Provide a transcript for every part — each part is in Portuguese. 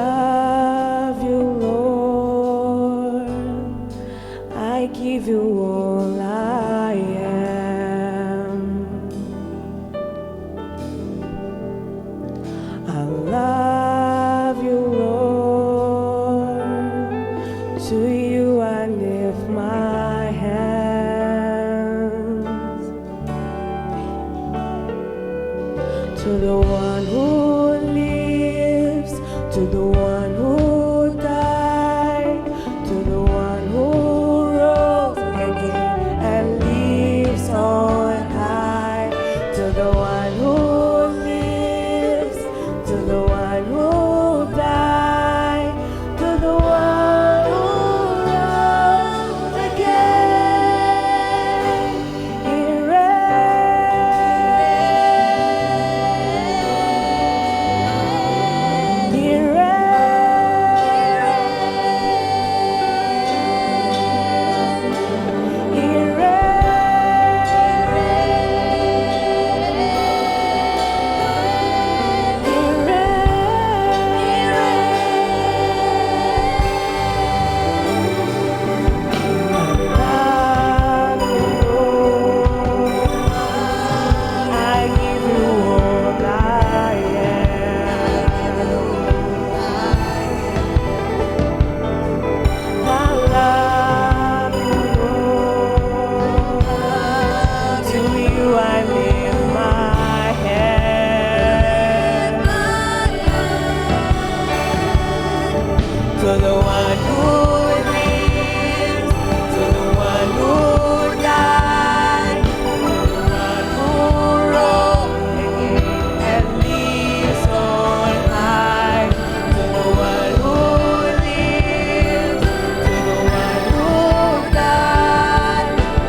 love you, Lord. I give you all I am. I love you, Lord. To you I lift my hands. To the one who lives, to the one who died, to the one who rose again and lives on high, to the one who lives, to the one who died, to the one who rose again. He reigns. He reigns. He I give you all I am. I love you, Lord. To you I lift my hand. To the one who lives, to the one who died, to the one who rose again and lives on high, to the one who lives, to the one who died,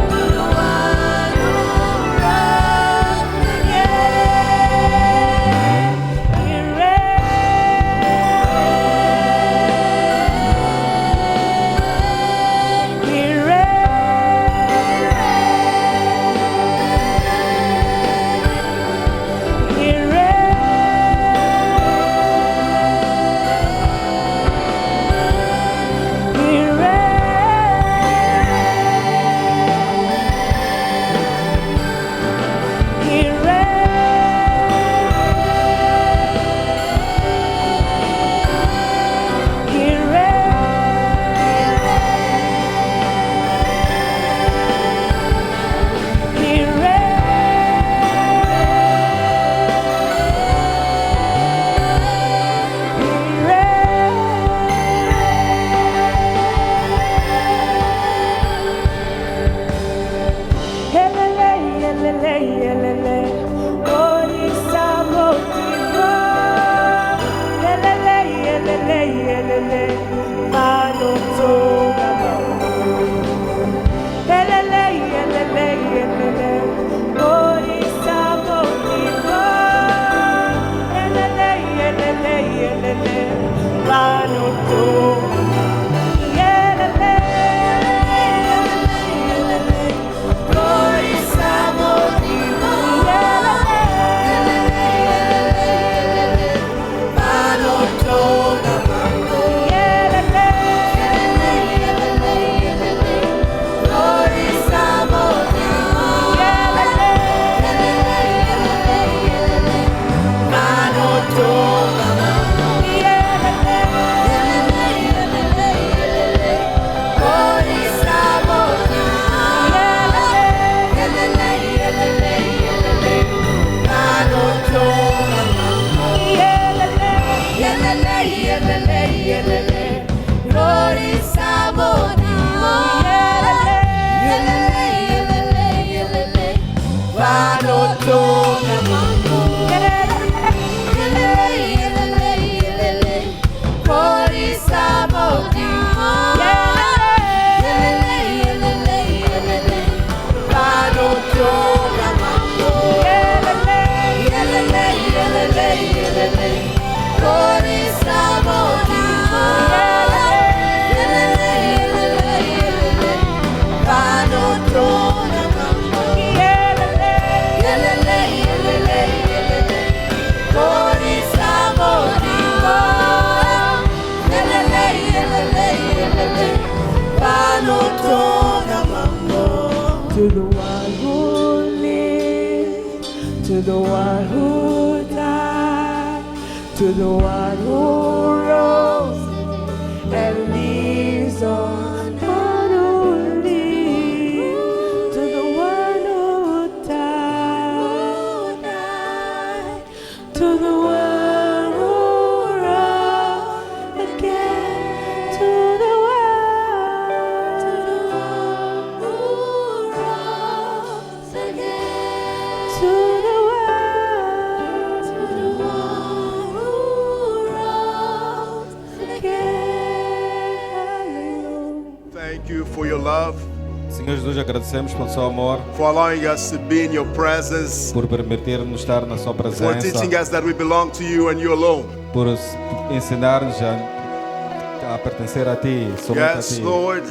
to the one who rose again. He reigns. to the one who lives, to the one who died, to the one who rose and lives on, one who lives, to the one who died, to the one who rose again, to the one who rose again, to the one who rose again. Thank you for your love, Senhor Jesus, agradecemos pelo seu amor, for allowing us to be in your presence, por permitir-nos estar na sua for presença, teaching us that we belong to you and you alone. por ensinar-nos a pertencer a Ti, somente a Yes, Ti. Lord,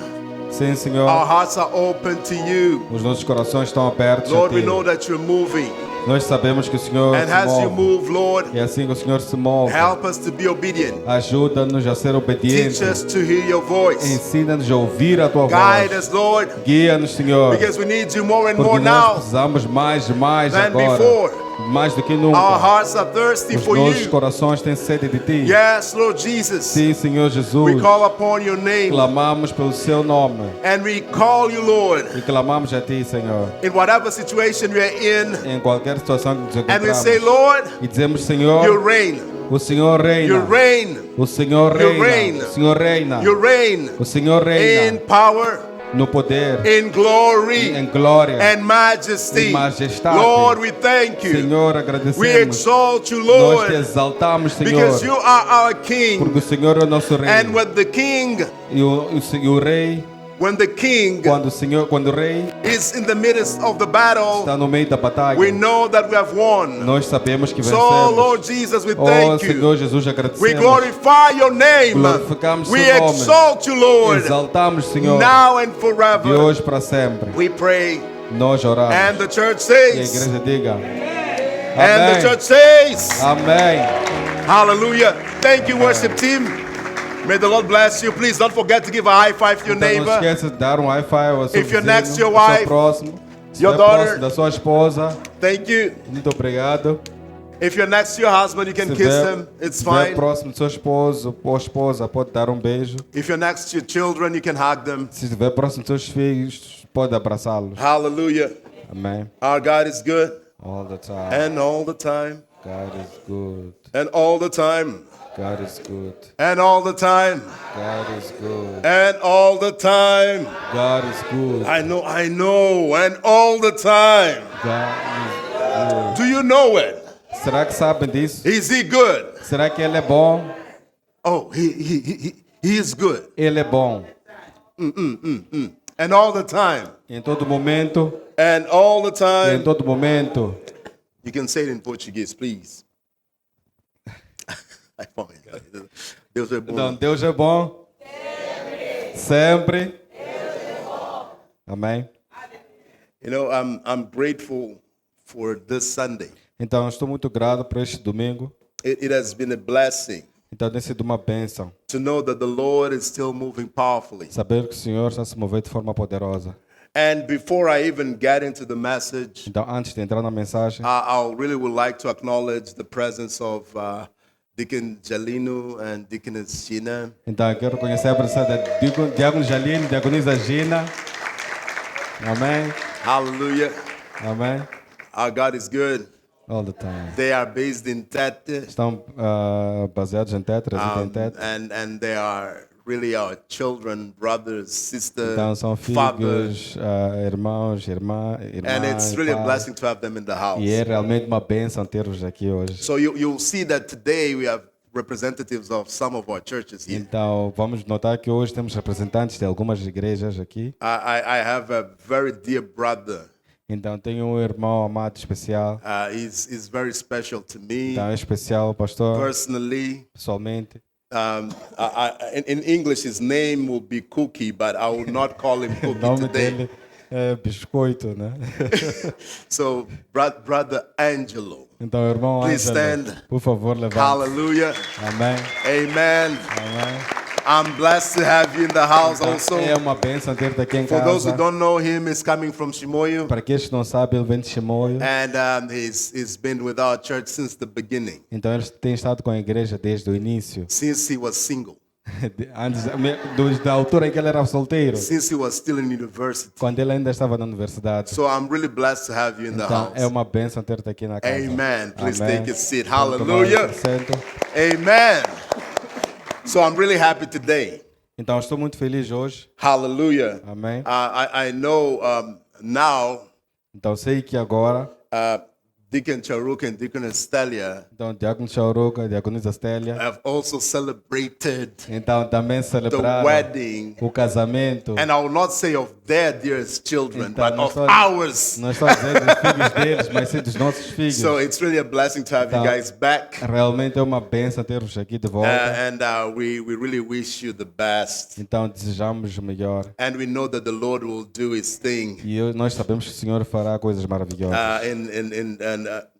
Sim, Senhor, our hearts are open to you. os nossos corações estão abertos Lord, a we Ti. know that you're moving. Nós sabemos que o Senhor And se as you move. move, Lord, E assim que o Senhor se move, help us to be obedient. ajuda-nos a ser Teach obedientes. us to hear your voice. Ensina-nos a ouvir a Tua Guide voz. us, Lord, Guia-nos, Senhor, because we need you more and porque more nós now. precisamos mais e mais than agora. before. Mais do que Our nunca. hearts are thirsty Os for nossos you. corações têm sede de Ti. Yes, Lord Jesus. Sim, Senhor We Jesus. call upon your name Clamamos pelo Seu nome. and we call you, Lord, E clamamos a Ti, Senhor, in whatever situation we are in. em qualquer situação que nos And we encontramos. say, Lord, E dizemos, you Senhor, reign. o Senhor You reina. reign. O Senhor You reign. reina. O Senhor reina. You reign O Senhor in reina power, no poder, in glory, em glória. and majesty. Em majestade. Lord, we thank you. Senhor, We agradecemos. exalt you, Nós te Lord, exaltamos, Senhor, because you are our King. porque o Senhor é o nosso rei. And when the King, E o rei, when the King quando o rei is in the midst of the battle, está no meio da batalha, we know that we have won. nós sabemos que So, vencemos. Lord Jesus, we Oh, thank you. Senhor Jesus, We agradecemos. glorify your name. Glorificamos We seu nome. exalt you, Lord, Exaltamos, Senhor, now and de forever. hoje para sempre. We pray. Nós oramos. And the church E a says, igreja diga. and the Amém. church says, Amém. hallelujah. Thank you, worship team. May the Lord bless you. Please don't forget to give a high five to your Então não neighbor. esqueça de dar um Wi-Fi ao seu If you're vizinho, next to your ao seu wife, próximo, se your estiver daughter. próximo da sua esposa. Thank you. Muito obrigado. If you're next to your husband, you can kiss him. It's estiver fine. próximo do seu esposo ou esposa, pode dar um beijo. If you're next to your children, you can hug them. Se estiver próximo dos seus filhos, pode abraçá-los. Hallelujah. Amém. Our God is good, All the time. and all the time, God is good. and all the time, God is good. and all the time, God is good. and all the time. God is good. I know, and all the time. God is Do you know it? good. Será que sabem disso? Is he good? Será que Ele é bom? Oh, he is good. Ele é bom. And all the time. Em todo momento. And all the Em time. todo momento. You can say it in Portuguese, please. I found it. Deus é bom. Então, Deus é bom. Sempre. Amém. You know, I'm grateful for this Sunday. Então, estou muito grato por este domingo. It has been a blessing Então, tem sido uma bênção to know that the Lord is still moving powerfully. saber que o Senhor está se movendo de forma poderosa. And before I even get into the message, Então, antes de entrar na mensagem, I really would like to acknowledge the presence of Deacon Jalino and Deaconess Gina. então eu quero conhecer a presença de Diácono Jalino, Diaconisa Gina. Amém. Hallelujah. Amém. Our God is good. All the time. They are based in Tete, Estão baseados em Tetra, residem em Tetra. and they are really our children, brothers, sisters, Então são father. filhos, irmãos, irmãs, And it's really a pais. blessing to have them in the house. E é realmente uma bênção ter-vos aqui hoje. So you'll see that today we have representatives of some of our churches here. Então vamos notar que hoje temos representantes de algumas igrejas aqui. I have a very dear brother. Então tenho um irmão amado especial. He's very special to me Então é especial, pastor, personally. pessoalmente. In English, his name will be Cookie, but I will not call him O Cookie nome today. dele é Biscoito, né? So, brother Angelo, Então, irmão Please Ângelo, stand. por favor, levante. hallelujah, Amém. amen. Amém. I'm blessed to have you in the house also. É uma bênção ter-te aqui em For those who casa. don't know him, he's coming from Shimoyu. Para aqueles que não sabem, ele vem de Chimoio. And he's been with our church since the beginning, Então ele tem estado com a igreja desde o início. since he was single, Antes, da altura em que ele era solteiro. since he was still in university. Quando ele ainda estava na universidade. So I'm really blessed to have you in the Então é house. uma bênção ter-te aqui na casa. Amen. Please Amém. take a seat. Vamos tomar Hallelujah. assento. Amen. So I'm really happy today. Então estou muito feliz hoje. Hallelujah. Amém. I know now Então sei que agora, Deacon Charuk and Deacon Estelia então Diácono Chauruca, Diaconisa Stélia, have also celebrated então também the celebraram wedding. o casamento. And I will not say of their dearest children, Então, but não of estou- ours. Não estou a dizer dos filhos deles, mas sim dos nossos filhos. So it's really a blessing to have you Então, guys back. realmente é uma bênção ter-vos aqui de volta. And we really wish you the best. Então desejamos o melhor. And we know that the Lord will do his thing E nós sabemos que o Senhor fará coisas maravilhosas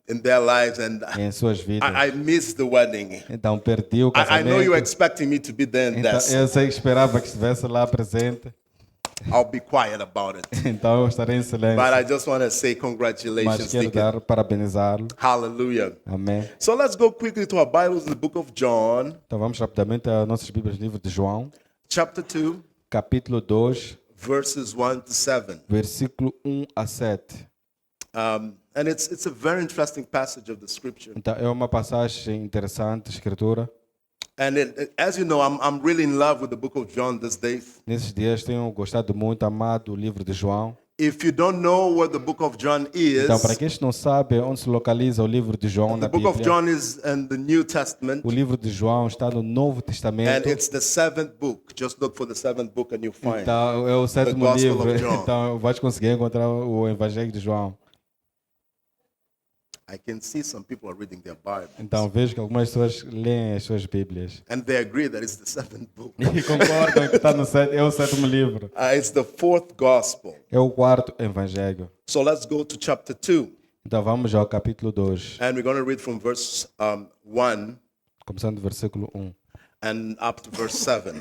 in their lives. And em suas vidas. I missed the wedding. Então perdi o I know casamento. you're expecting me to be there and Então, that's. eu sei que esperava que estivesse lá presente. I'll be quiet about it. Então eu estarei em silêncio. But I just want to say Mas congratulations, quero Deacon. dar parabenizá-lo. Hallelujah. Amém. So let's go quickly to our Bibles in the book of John, Então vamos rapidamente a nossas Bíblias, livro de João, chapter 2, capítulo 2, verses 1 to 7. versículo 1 a 7. And it's a very interesting passage of the scripture. Então é uma passagem interessante, escritura. And as you know, I'm really in love with the book of John these days. Nesses dias tenho gostado muito, amado o livro de João. If you don't know what the book of John is, Então, para aqueles que não sabem onde se localiza o livro de João na the book of Bíblia, John is in the New Testament, o livro de João está no Novo and Testamento. it's the seventh book. Just look for the seventh book and you'll find. Então, é o sétimo Gospel livro. of John. Então, vais conseguir encontrar o Evangelho de João. I can see some people are reading their Bible, Então, vejo que algumas pessoas leem as suas Bíblias. and they agree that it's the seventh book. E concordam que está é o sétimo livro. It's the fourth gospel. É o quarto Evangelho. So let's go to chapter 2, Então, vamos ao capítulo 2, and we're going to read from verse 1 começando do versículo 1, and up to verse 7.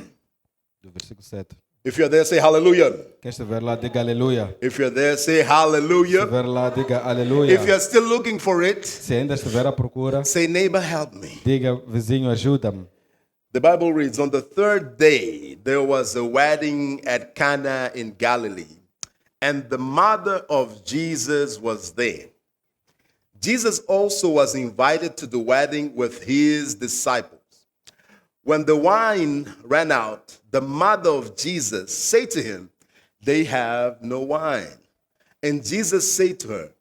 do versículo 7. If you're there, say hallelujah. Quem estiver lá, diga aleluia. If you're there, say Se hallelujah. estiver lá, diga aleluia. If you're still looking for it, Se ainda estiver à procura, say neighbor, help me. diga vizinho, ajuda-me. The Bible reads, on the third day, there was a wedding at Cana in Galilee, and the mother of Jesus was there. Jesus also was invited to the wedding with his disciples. When the wine ran out, the mother of Jesus said to him, they have no wine. And Jesus said to her,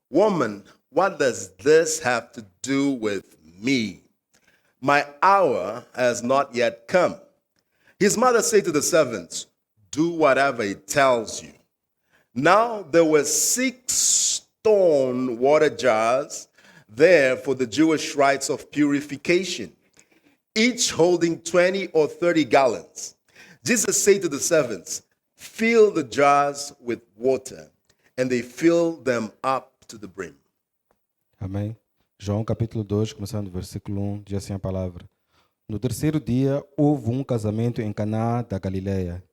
woman, what does this have to do with me? My hour has not yet come. His mother said to the servants, do whatever he tells you. Now there were 6 stone water jars there for the Jewish rites of purification, each holding 20 or 30 gallons. Jesus said to the servants, fill the jars with water, and they filled them up to the brim. Amém. João capítulo 2, começando do versículo 1, diz assim a palavra. No terceiro dia, houve um casamento em Caná da Galileia.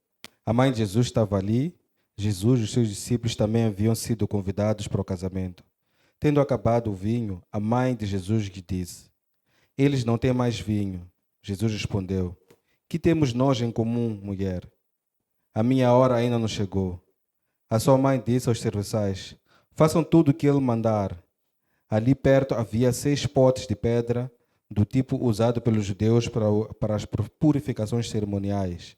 A mãe de Jesus estava ali. Jesus e os seus discípulos também haviam sido convidados para o casamento. Tendo acabado o vinho, a mãe de Jesus lhe disse, eles não têm mais vinho. Jesus respondeu, que temos nós em comum, mulher? A minha hora ainda não chegou. A sua mãe disse aos serviçais, façam tudo o que ele mandar. Ali perto havia 6 potes de pedra, do tipo usado pelos judeus para as purificações cerimoniais.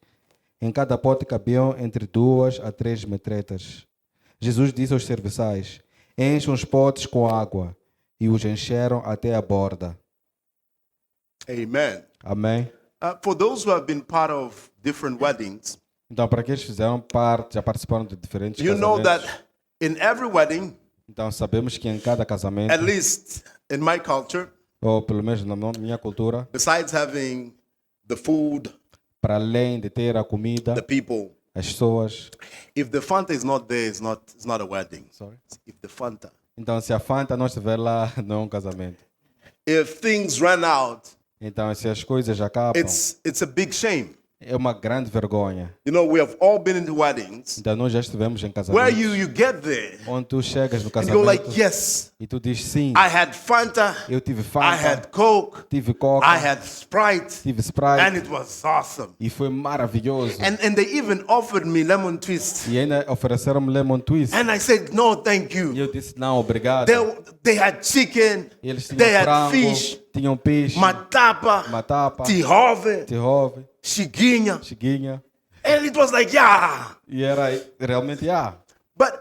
Em cada pote cabiam entre 2 a 3 metretas. Jesus disse aos serviçais, encham os potes com água, e os encheram até a borda. Amen. Amém? For those who have been part of different weddings, Então, para aqueles que fizeram parte, já participaram de diferentes you know casamentos, that in every wedding, então sabemos que em cada casamento, at least in my culture, ou pelo menos na minha cultura, besides having the food, para além de ter a comida, the people, as pessoas, if the Fanta is not there, it's not a wedding. Sorry? If the Fanta. então se a Fanta não estiver lá, não é um casamento. If things run out, Então se as coisas acabam, it's a big shame. é uma grande vergonha. You know, we have all been into weddings Então nós já estivemos em where casamentos you get there onde tu chegas no and you go like, casamento yes, e tu dizes sim, I had Fanta, eu tive I Fanta, had Coke, tive Coca, I had Sprite, tive and Sprite it was awesome. e foi maravilhoso. And they even offered me lemon twist. E ainda ofereceram-me lemon twist. And I said, no, thank E you. eu disse não, obrigado. They had chicken, Eles tinham they had frango, fish, tinham peixe, matapa, matapa, tihove, tirove, shiguinha. chiguinha. And it was like, yeah. E era realmente, But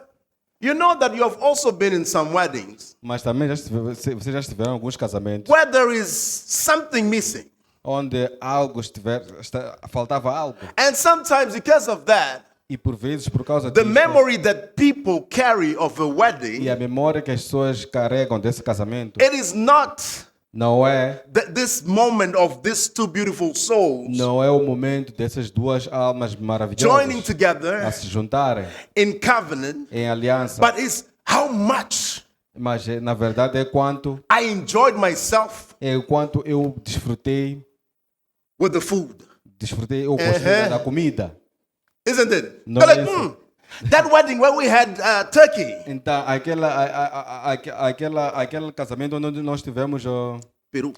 you know that you have also been in some weddings Mas também vocês já estiveram em alguns casamentos where there is something missing. onde algo faltava algo. And sometimes because of that, E por vezes, por causa the disso, memory that people carry of a wedding, e a memória que as pessoas carregam desse casamento, it is not não é this moment of these two beautiful souls o momento dessas duas almas joining maravilhosas a together se juntarem in covenant, em aliança. but it's how much Mas na verdade é quanto eu desfrutei ou gostei da comida. Isn't it? No, They're like, listen. that wedding where we had turkey, Então, aquele casamento onde nós tivemos o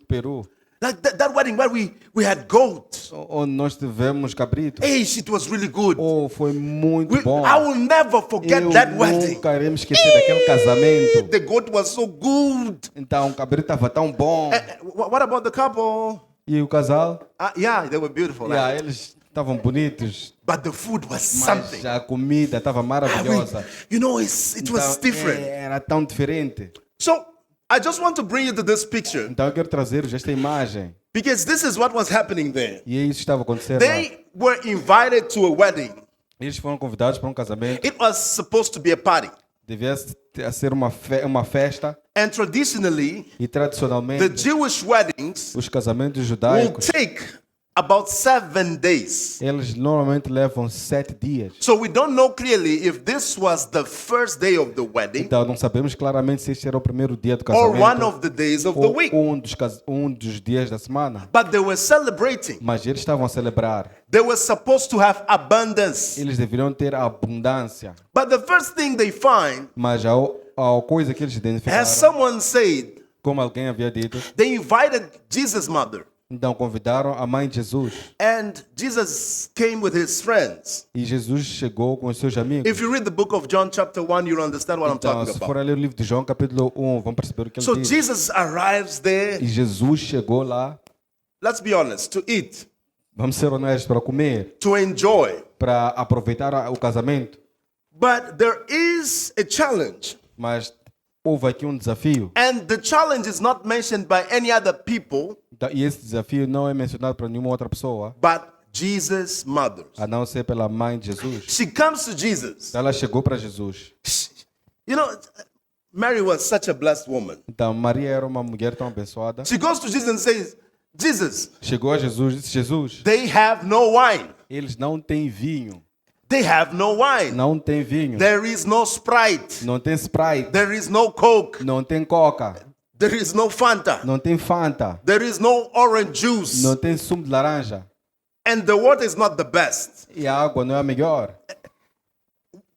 Peru, like that wedding where we had goat. onde nós tivemos cabrito, Hey, it was really good. foi muito bom. I will never forget Eu that wedding. nunca iremos esquecer daquele casamento. The goat was so good. Então, o cabrito estava tão bom. What about the couple? E o casal, Yeah, they were beautiful. eles estavam bonitos, But the food was mas something. a comida estava maravilhosa. You know, it was Então, different. era tão diferente. So I just want to bring you to this picture Então, eu quero trazer-vos esta imagem. because this is what was happening there. E é isso que estava acontecendo lá. They were invited to a wedding. Eles foram convidados para um casamento. It was supposed to be a party. Devia ser uma festa. And traditionally, E the tradicionalmente, Jewish weddings os casamentos will judaicos, take about 7 days. eles normalmente levam 7 dias. So we don't know clearly if this was the first day of the wedding Então, não sabemos claramente se este era o primeiro dia do or one casamento of the days of the ou week. um dos dias da semana. But they were celebrating. Mas eles estavam a celebrar. They were supposed to have abundance. Eles deveriam ter abundância. But the first thing they find, Mas a coisa que eles identificaram, as someone said, como alguém havia dito, they invited Jesus' mother. então convidaram a mãe de Jesus. And Jesus came with his friends. E Jesus chegou com os seus amigos. If you read the book of John chapter 1, you'll understand what I'm Então, talking se for about. ler o livro de João, capítulo 1, vão perceber o que ele So diz. Jesus arrives there, E Jesus chegou lá, let's be honest, to eat, vamos ser honestos, para comer, to enjoy. para aproveitar o casamento. But there is a challenge. Mas houve aqui um desafio. And the challenge is not mentioned by any other people, E esse desafio não é mencionado por nenhuma outra pessoa, but Jesus' mother. a não ser pela mãe de Jesus. She comes to Jesus. Ela chegou para Jesus. You know, Mary was such a blessed woman. Então, Maria era uma mulher tão abençoada. She goes to Jesus and says, Jesus, Chegou a Jesus e disse, Jesus, they have no wine. eles não têm vinho. They have no wine. Não tem vinho. There is no Sprite. Não tem Sprite. There is no Coke. Não tem Coca. There is no Fanta. Não tem Fanta. There is no orange juice. Não tem sumo de laranja. And the water is not the best. E a água não é a melhor.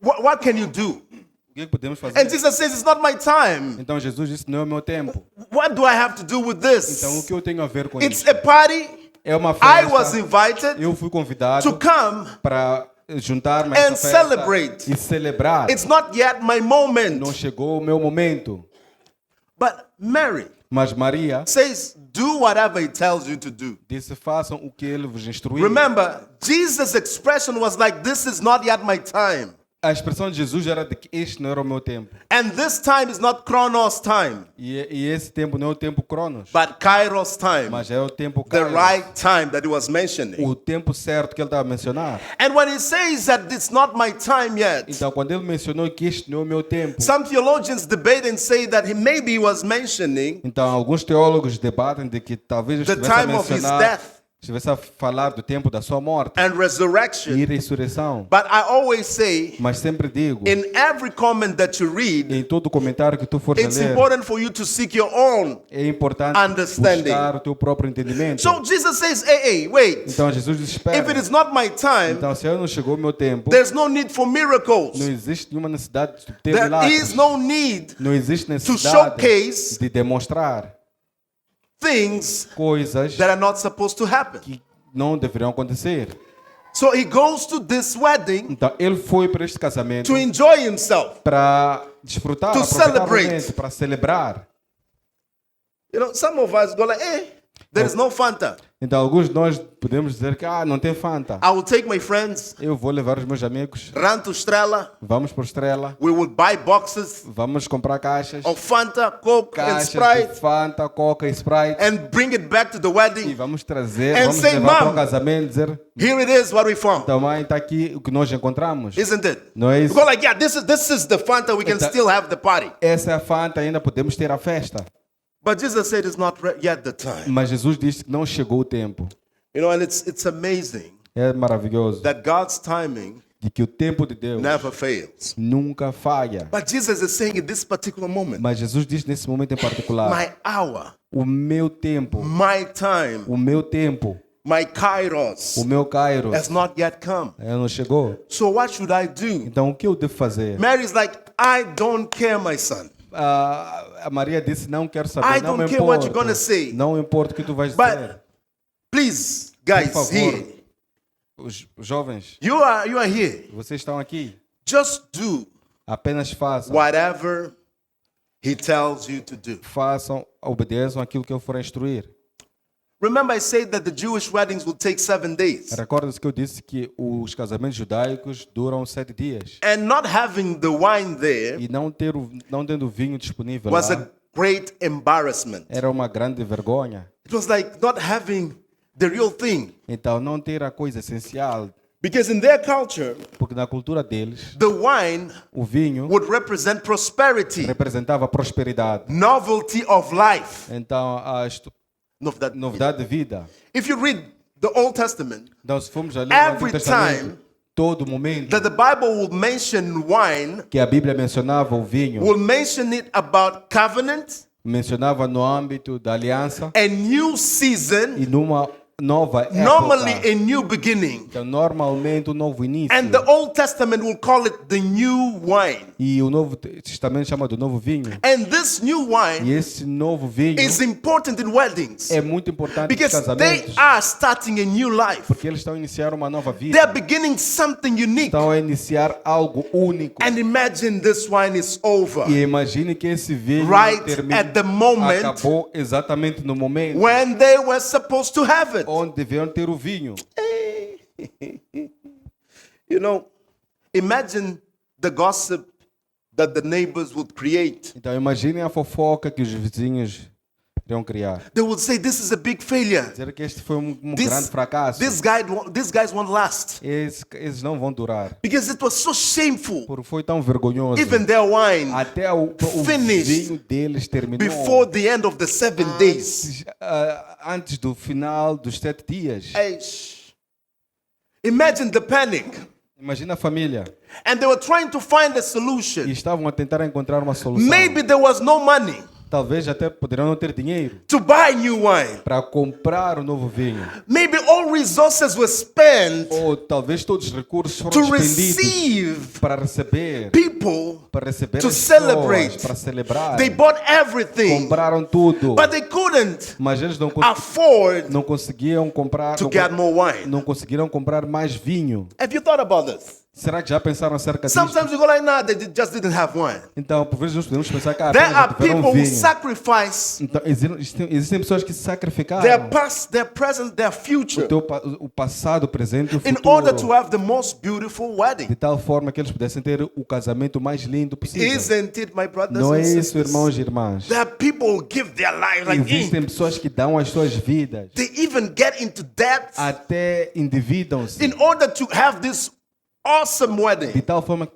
What can you do? O que podemos fazer? And Jesus says, it's not my time. Então Jesus disse, não é o meu tempo. What do I have to do with this? Então o que eu tenho a ver com It's isso? a party. É uma I was festa. invited Eu fui convidado to come para juntar-me a and essa festa celebrate. e celebrar. It's not yet my moment. Não chegou o meu momento. But Mary Mas Maria says, do whatever he tells you to do. disse, façam o que ele vos instruiu. Remember, Jesus' expression was like, this is not yet my time. A expressão de Jesus era de que este não era o meu tempo. And this time is not Chronos time, E esse tempo não é o tempo Cronos, but Kairos time. mas é o tempo The Kairos. right time that he was mentioning. O tempo certo que ele estava a mencionar. And when he says that it's not my time yet, Então, quando ele mencionou que este não é o meu tempo, some theologians debate and say that maybe he was mentioning então alguns teólogos debatem de que talvez ele the estivesse a time of his mencionar death. estivesse a falar do tempo da sua morte and e resurrection. ressurreição. But I always say, Mas sempre digo, in every comment that you read, em todo comentário que tu fores a it's ler, important for you to seek your own. é importante understanding. buscar o teu próprio entendimento. So Jesus says, hey, wait. Então Jesus diz, espera. If it is not my time, Então se eu não chegou o meu tempo, there's no need for miracles. não existe nenhuma necessidade de ter There milagres. is no need Não existe to necessidade showcase de demonstrar things coisas that are not supposed to happen. que não deveriam acontecer. So he goes to this wedding Então ele foi para este casamento to enjoy himself. para desfrutar, To aproveitar o celebrate. momento, para celebrar. You know, some of us go like, hey, there is no Fanta. Então alguns de nós podemos dizer que não tem Fanta. I will take my friends, Eu vou levar os meus amigos, run to Strela. vamos por Estrela, We will buy boxes vamos comprar caixas, of Fanta, Coke, and caixas de Sprite, Fanta, Coca e Sprite and bring it back to the e wedding. vamos trazer, And vamos say, levar para "Mom, o casamento e dizer, Here it is, what we found. então mãe, está aqui o que nós encontramos. Isn't it? Não é We isso? go like, yeah, this is the Fanta. We can Então- still have the party. Essa é a Fanta, ainda podemos ter a festa. But Jesus said it's not yet the time. Mas Jesus disse que não chegou o tempo. You know, and it's amazing É maravilhoso that God's timing de que o tempo de Deus never fails. nunca falha. But Jesus is saying in this particular moment, Mas Jesus diz nesse momento em particular, my hour, o meu tempo, my time, o meu tempo, my kairos o meu Cairo, has not yet come. não chegou. So what should I do? Então o que eu devo fazer? Mary's like, I don't care, my son. A Maria disse, não quero I saber, não me don't care what you're importa. gonna say. Não importa o que tu vais But dizer. please, Por guys, favor, here, os jovens, you are here. vocês estão aqui. Just do Apenas façam. whatever he tells you to do. Façam, obedeçam aquilo que eu for instruir. Remember, I said that the Jewish weddings will take 7 days. Recorda-se que eu disse que os casamentos judaicos duram 7 dias. And not having the wine there E não tendo vinho disponível was lá, a great embarrassment. era uma grande vergonha. It was like not having the real thing. Então, não ter a coisa essencial, Because in their culture, porque na cultura deles, the wine o vinho would represent prosperity, representava a prosperidade. novelty of life. Então, a novidade de vida. If you read the Old Testament, Então, se formos a ler o Antigo every Testamento, time todo momento that the Bible will mention wine, que a Bíblia mencionava o vinho, will mention it about covenant, mencionava no âmbito da aliança a new season, e numa nova época. normally a new beginning. Então, normalmente um novo início. And the Old Testament will call it the new wine. E o Novo Testamento chama do novo vinho. And this new E wine esse novo vinho is important in weddings é muito importante nos because they casamentos, are starting a new life. porque eles estão a iniciar uma nova vida. They're beginning something unique. Estão a iniciar algo único. And imagine this wine is over E imagine que esse vinho right at the moment acabou exatamente no momento when they were supposed to have it. onde deviam ter o vinho. You know, imagine the gossip that the neighbors would create. Então imaginem a fofoca que os vizinhos iriam criar. They would say, "This is a big failure. Dizer que este foi grande This, fracasso. these guys won't last Esses não vão durar. because it was so shameful. Porque foi tão vergonhoso. Even their wine Até o finished vinho deles terminou before the end of the 7 days." antes do final dos 7 dias. Eish. Imagine the panic. Imagina a família. And they were trying to find a E solution. estavam a tentar encontrar uma solução. Maybe there was no money Talvez até poderão não ter dinheiro to buy new wine. para comprar o novo vinho. Maybe all resources were spent Ou talvez todos os recursos foram to expendidos receive para receber people. as to pessoas, celebrate. para celebrar. They bought everything, Compraram tudo. but they couldn't Mas eles afford não conseguiam comprar, to get more wine. não conseguiram comprar mais vinho. Have you thought about this? Será que já pensaram acerca disso? Sometimes we go like, nah, they just didn't have wine. Então, por vezes nós podemos pensar que There apenas are não tiveram people who vinho. sacrifice Então, existem pessoas que sacrificaram their past, their present, their future o passado, o presente e o in futuro order to have the most beautiful de wedding. tal forma que eles pudessem ter o casamento mais lindo possível. Isn't it, my brothers Não and é isso, sisters? irmãos e irmãs. There are people who give their lives like Existem pessoas que dão as suas vidas, they even get into debt até endividam-se in order to have this awesome de wedding. tal forma que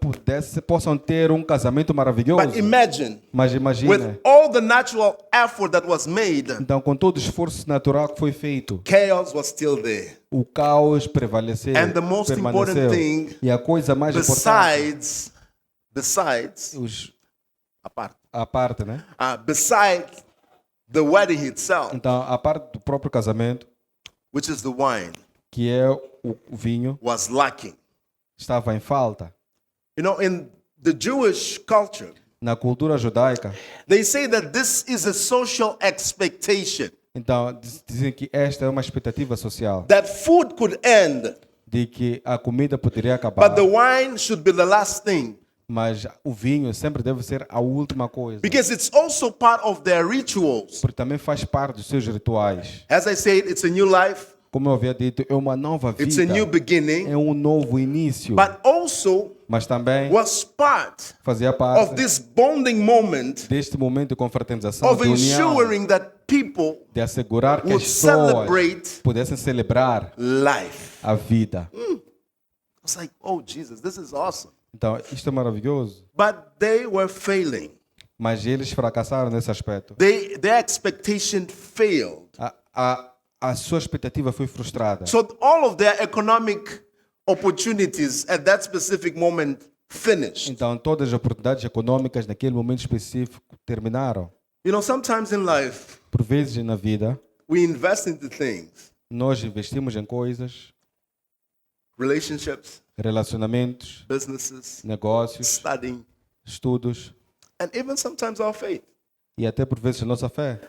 possam ter um casamento maravilhoso. But imagine, Mas imagina, with all the natural effort that was made, então com todo o esforço natural que foi feito, chaos was still there. o caos prevaleceu, And the most important permaneceu. thing, E a coisa mais importante, besides, a parte, né? besides the wedding itself, Então a parte do próprio casamento, which is the wine, que é o vinho, was lacking. estava em falta. You know, in the Jewish culture, Na cultura judaica, they say that this is a social expectation, então dizem que esta é uma expectativa social, that food could end, de que a comida poderia acabar, but the wine should be the last thing, mas o vinho sempre deve ser a última coisa, because it's also part of their rituals. porque também faz parte dos seus rituais. As I said, it's a new life, Como eu havia dito, é uma nova it's a new vida, beginning, é um novo início, but also mas também was part fazia of parte this bonding moment deste momento de confraternização, of de união, ensuring that people de assegurar que as would pessoas celebrate pudessem celebrar life. a vida. I was like, oh, Jesus, this is awesome. Então, isto é maravilhoso, But they were failing. mas eles fracassaram nesse aspecto. Their expectation failed. A sua expectativa foi frustrada. So all of their economic opportunities at that specific moment finished. Então, todas as oportunidades econômicas naquele momento específico terminaram. You know, sometimes in life, Por vezes na vida, we invest into things, nós investimos em coisas, relationships, relacionamentos, businesses, negócios, studying, estudos and even sometimes our faith. e até por vezes a nossa fé.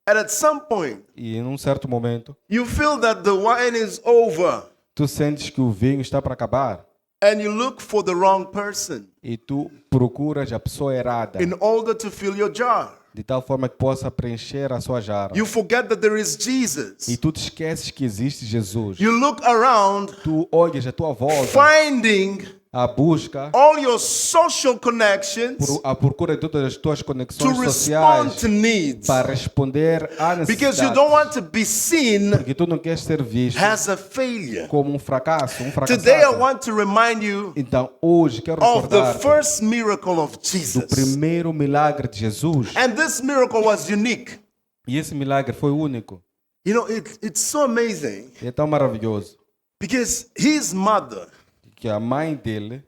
And at some point, E em um certo momento, you feel that the wine is over tu sentes que o vinho está para acabar and you look for the wrong person e tu procuras a pessoa errada, in order to fill your jar. de tal forma que possa preencher a sua jarra. You forget that there is Jesus. E tu te esqueces que existe Jesus. You look around, Tu olhas a tua volta, finding a busca, all your social connections a procura de todas as tuas to conexões respond sociais to needs para responder à because you don't necessidade. want to be seen Porque tu não queres ser visto as a failure. como um fracasso, um Today I fracassado. want to remind you Então, hoje quero of the recordar first miracle of do Jesus. primeiro milagre de Jesus. And this miracle was unique. E esse milagre foi único. You know, it's so amazing E é tão maravilhoso because his mother, que a mãe dele,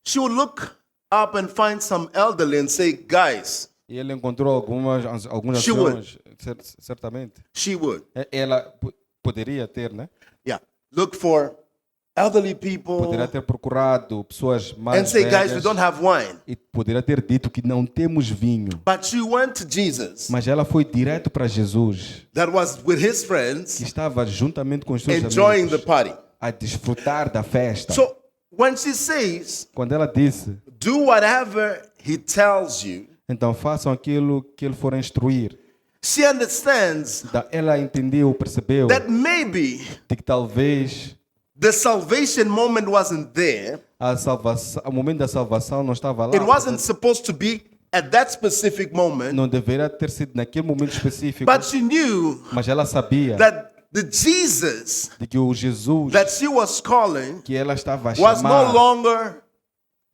she would look up and find some elderly and say, guys, e ele encontrou alguns She would. anciões, certamente. she would. Ela poderia ter, né? Yeah. Look for elderly people Poderia ter procurado pessoas and mais say, guys, we velhas don't have wine. e poderia ter dito que não temos vinho. But she went to Jesus, Mas ela foi direto para Jesus, that was with his que friends, estava juntamente com os seus enjoying the amigos party. a desfrutar da festa. So when she says, Quando ela disse, do whatever he tells you, então façam aquilo que ele for instruir. she understands Então, ela entendeu, percebeu that maybe de que talvez the salvation moment wasn't there. o momento da salvação não estava lá. It wasn't supposed to be at that specific moment, Não deveria ter sido naquele momento específico. but she knew Mas ela sabia that the Jesus de que o Jesus that she was calling que ela estava a was no chamar longer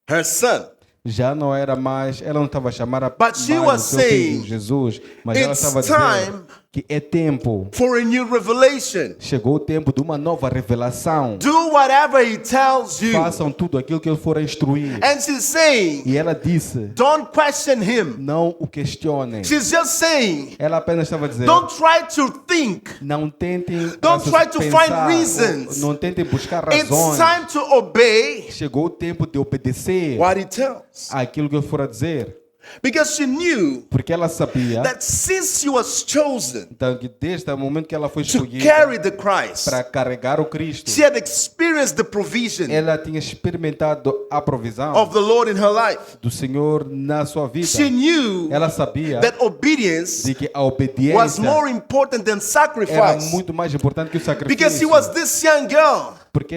her son. já não era mais, ela não estava a chamar a But she mais was o seu filho saying, Jesus, mas ela "It's estava a dizer time que é tempo. For a new revelation. Chegou o tempo de uma nova revelação. Do whatever he tells you. Façam tudo aquilo que ele for a instruir. And she's saying, E ela disse, don't question him. não o questionem. She's just saying, Ela apenas estava a dizer, don't try to think. não tentem Don't try to pensar, find reasons. não tentem buscar It's razões. time to obey Chegou o tempo de obedecer what he tells. aquilo que ele for a dizer. Because she knew Porque ela sabia that since she was chosen então, que desde o momento que ela foi to escolhida carry the Christ, para carregar o Cristo, she had experienced the provision ela tinha experimentado a provisão of the Lord in her life. do Senhor na sua vida. She knew Ela sabia that obedience de que a was obediência more important than era sacrifice. muito mais importante que o Because she sacrifício. was this young girl Porque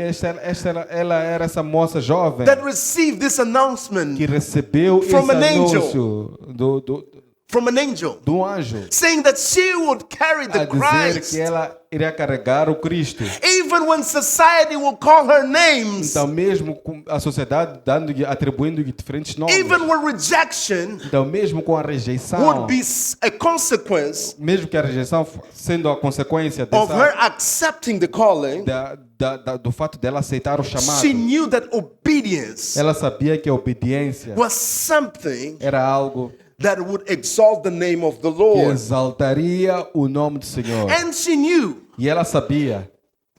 ela era essa moça jovem that received this announcement que recebeu From esse an angel. anúncio from an angel do anjo saying that she would carry a the dizer que Christ ela iria carregar o Cristo. Even when society will call her names, Então mesmo com a sociedade atribuindo-lhe diferentes nomes, even when rejection então mesmo com a rejeição, would be a consequence mesmo que a rejeição sendo a consequência of her dessa, accepting the calling, do fato dela aceitar o chamado, she knew that obedience ela sabia que a obediência was something era algo that would exalt the name of the que Lord. exaltaria o nome do Senhor. And she knew, E ela sabia,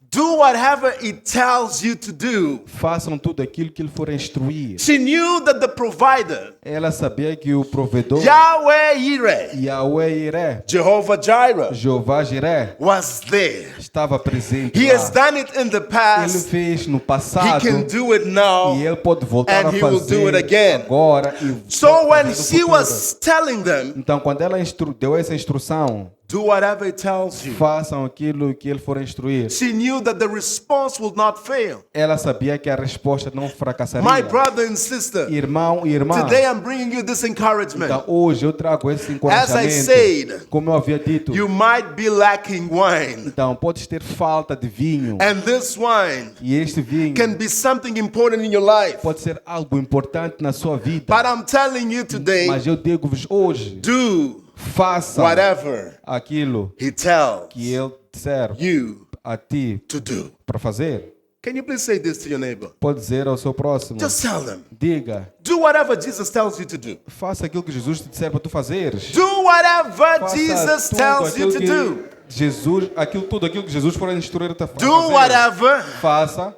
do whatever it tells you to do. façam tudo aquilo que ele for instruir. She knew that the provider, Ela sabia que o provedor, Yahweh Yireh, Yahweh Iré, Jehovah Jireh, Jeová Jiré, was there. estava presente He has lá. done it in the Ele past. fez no He passado can do it now. e ele pode voltar and a he will do it fazer again. agora e So pode when fazer no she futuro. was telling them, Então quando ela deu essa instrução, do whatever it tells you, façam aquilo que ele for instruir, she knew that the response will not fail. ela sabia que a resposta não fracassaria. My brother and sister, Irmão e irmã, today I'm bringing you this encouragement. então hoje eu trago esse As I encorajamento. said, Como eu havia dito, you might be lacking wine, então podes ter falta de vinho. and this wine E este vinho can be something important in your life. pode ser algo importante na sua vida. But I'm telling you today, Mas eu digo-vos hoje, do faça whatever aquilo he tells que ele disser you a ti to do. para fazer. Can you please say this to your neighbor? Pode dizer ao seu próximo, Just tell them, diga, do whatever Jesus tells you to do. faça aquilo que Jesus te disser para tu fazeres. Do whatever Faça Jesus tudo tells you aquilo to que do. Jesus, tudo aquilo que Jesus for instruir-te a Do fazer. whatever. Faça,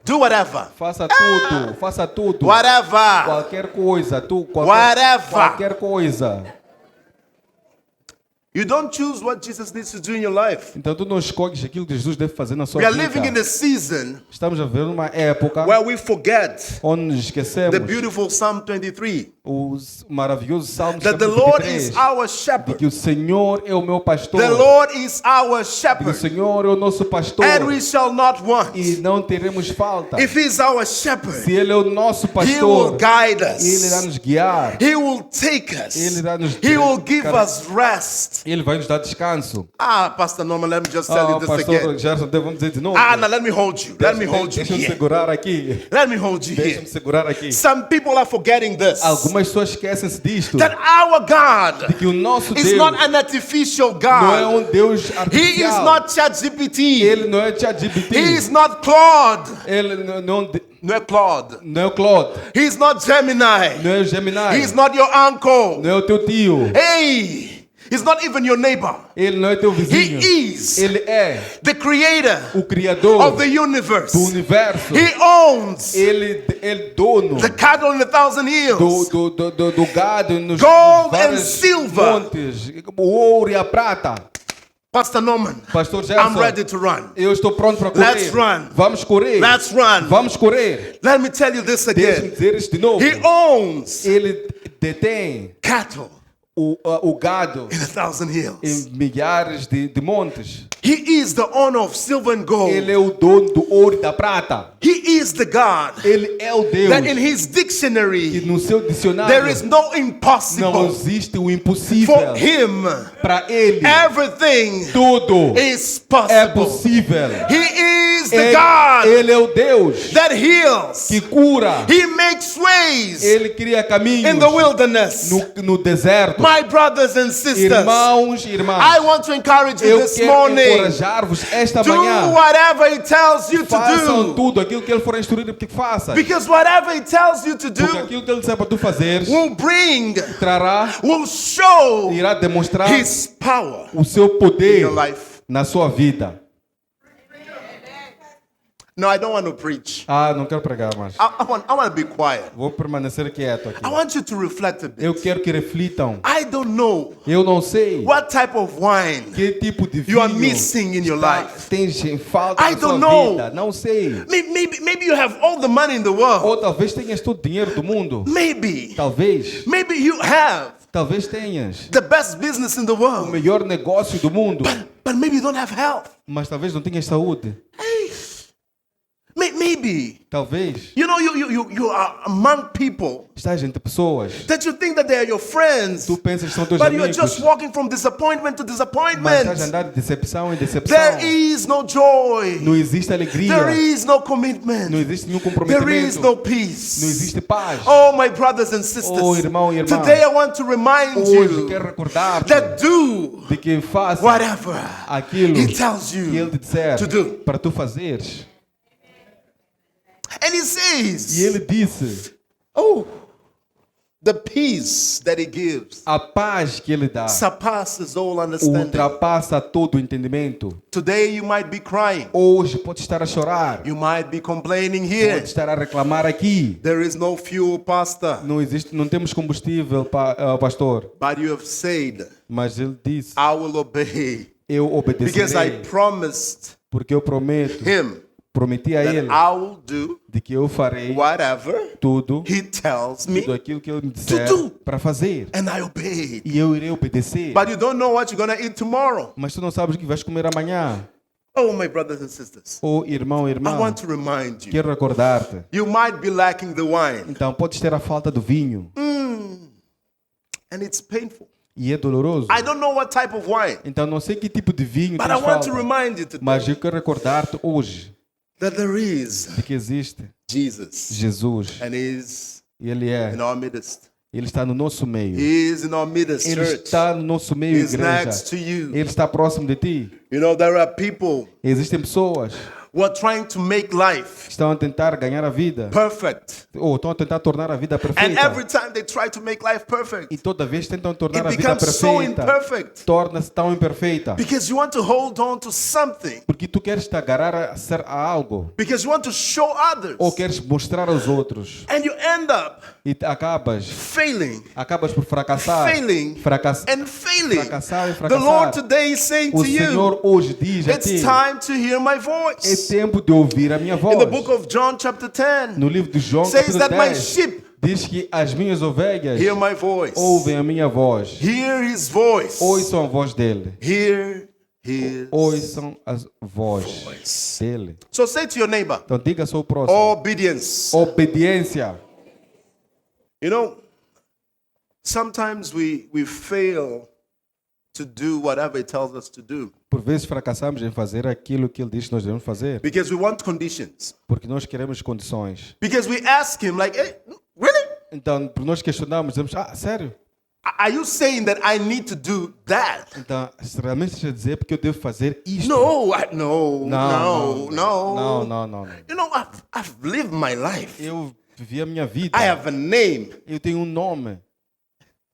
Do whatever. faça tudo, faça tudo. Whatever. Qualquer coisa, Whatever. qualquer coisa. You don't choose what Jesus needs to do in your life. Então tu não escolhes aquilo que Jesus deve fazer na sua We are living in vida. a season Estamos a ver uma época where we forget onde nos the esquecemos beautiful Psalm 23 o maravilhoso Salmo that the Lord 23, is our de shepherd. que o Senhor é o meu pastor. The Lord is our Que o shepherd, Senhor é o nosso pastor and we shall not want. e não teremos falta. If He's our shepherd, Se Ele é o nosso He will pastor, guide Ele irá us. nos guiar. He will take us. Ele irá nos He will give cara- us rest. Ele vai nos dar descanso. Ah, Pastor Norman, let me just tell you this Pastor again. Gerson, vamos dizer de novo. Ah, now let me hold you. Let me hold you Deixa-me here. segurar aqui. Let me hold you Deixa-me here. segurar aqui. Some people are forgetting this. Algumas pessoas esquecem-se disto. That our God Que o nosso is Deus not an artificial não é God. Deus He is artificial. not ChatGPT. Ele não é ChatGPT. He is not Claude. Ele não No Claude. é o Claude. He's not Gemini. Não é o Gemini. He's not your uncle. Não é o teu tio. Hey, he's not even your neighbor. Ele não é teu vizinho. He is Ele é the creator o Criador of the do universe. universo. He owns Ele é dono the cattle in a thousand hills. do gado nos Gold vários and silver. montes. O ouro e a prata. Pastor Norman, Pastor I'm Gerson, ready to run. eu estou pronto para correr. Let's run. Vamos correr. Let's run. Vamos correr. Let me tell you this Deixa-me again. dizer isto de novo. He owns Ele detém cattle o gado in a thousand hills. em milhares de montes. He is the owner of silver and gold. Ele é o dono do ouro e da prata. He is the God Ele é o Deus that in His que dictionary no seu dicionário there is no não impossible. existe o impossível. For Him, Para Ele, everything tudo is é possible. possível. He is the God Ele é o Deus that heals. que cura. He makes ways Ele cria caminhos in the wilderness. no deserto. My brothers and sisters, Irmãos e irmãs, I want to encourage you eu this quero morning. encorajar-vos esta Do manhã. whatever He tells you to Façam do. tudo aquilo que Ele for instruído que faças. Because whatever He tells you to Porque do aquilo que Ele disser para tu fazeres will bring, trará, will show irá demonstrar His power o seu in poder your life. na sua vida. No, I don't want to preach. Não quero pregar mais. I want to be quiet. Vou permanecer quieto aqui. I want you to reflect a bit. Eu quero que reflitam. I don't know Eu não sei what type of wine que tipo de you are vinho missing in your life. tens em falta I na sua don't know. vida. Não sei. Maybe you have all the money in the world. Ou talvez tenhas todo o dinheiro do mundo. Maybe Talvez you have tenhas the best business in the o world. melhor negócio do mundo. But maybe you don't have health. Mas talvez não tenhas saúde. Maybe maybe, Talvez you know, you are among people estás entre pessoas. that you think that they are your friends, Tu pensas que são teus but you're amigos, just walking from disappointment to mas estás a disappointment. andar de decepção em decepção. There is no joy. Não existe alegria. There is no Não commitment. existe nenhum There comprometimento. is no Não peace. existe paz. Oh, my brothers and sisters. Oh, irmão e irmã. Today I want to remind Hoje you quero recordar-te that do de que faça whatever aquilo He tells que Ele you te disser to do. para tu fazeres. And He E says, Ele disse, oh, the peace that He gives a paz que Ele dá surpasses all understanding. ultrapassa todo o entendimento. Today you might be crying. Hoje pode estar a chorar, You might be complaining pode here. estar a reclamar aqui. There is no fuel, Pastor. Não existe, não temos combustível, pastor. But you have said, Mas Ele disse, I will obey. eu Because I obedecerei, promised porque eu prometi a that Ele I will do de que eu farei whatever tudo He tells me, tudo aquilo que Ele me disser do. para fazer. and I obeyed. E eu irei obedecer. But you don't know what you're going to eat tomorrow. Mas tu não sabes o que vais comer amanhã. Oh, my brothers and sisters, Oh, irmão, I irmã, want to remind you. quero recordar-te. You might be lacking the wine, Então, podes ter a falta do vinho. and it's painful. E é doloroso. I don't know what type of wine, Então, não sei que tipo de vinho but I tens want to falta. remind you today Mas eu quero recordar-te hoje that there is de que existe Jesus, Jesus. and He's E Ele in é. our midst. Ele está no nosso meio. He is in our midst, Ele church. está no nosso meio, He's igreja. next to you. Ele está próximo de ti. You know, there are people Existem pessoas who are trying to make life que estão a tentar ganhar a vida. perfect. Ou estão a tentar tornar a vida And perfeita. every time they try to make life perfect, E toda vez tentam tornar it a vida becomes so perfeita. imperfect Torna-se tão imperfeita. because you want to hold on to something, Porque tu queres te agarrar a algo. because you want to show others, Ou queres mostrar aos outros. and you end up E acabas por fracassar. failing and failing. Fracassar e The fracassar. Lord today is saying O to you, Senhor hoje diz a it's ti, time to hear my é voice. tempo de ouvir a minha voz. In the book of John chapter 10, No livro de João, says capítulo that my 10, sheep diz que as minhas ovelhas hear my voice. ouvem a minha voz. Hear His voice. Ouçam a voz dele. Hear His Ouçam a voz dele. So say to your neighbor, Então diga ao seu próximo. obedience. Obediência. You know, sometimes we fail to do whatever He tells us to do Por vezes fracassamos em fazer aquilo que ele diz que nós devemos fazer. because we want conditions. Porque nós queremos condições. Because we ask Him, like, hey, really? Então, por nós questionamos, dizemos, sério? Are you saying that I need to do that? Então, realmente estás a dizer porque eu devo fazer isto? No, Não. You know, I've lived my life. Eu vivi a minha vida. I have a name. Eu tenho um nome.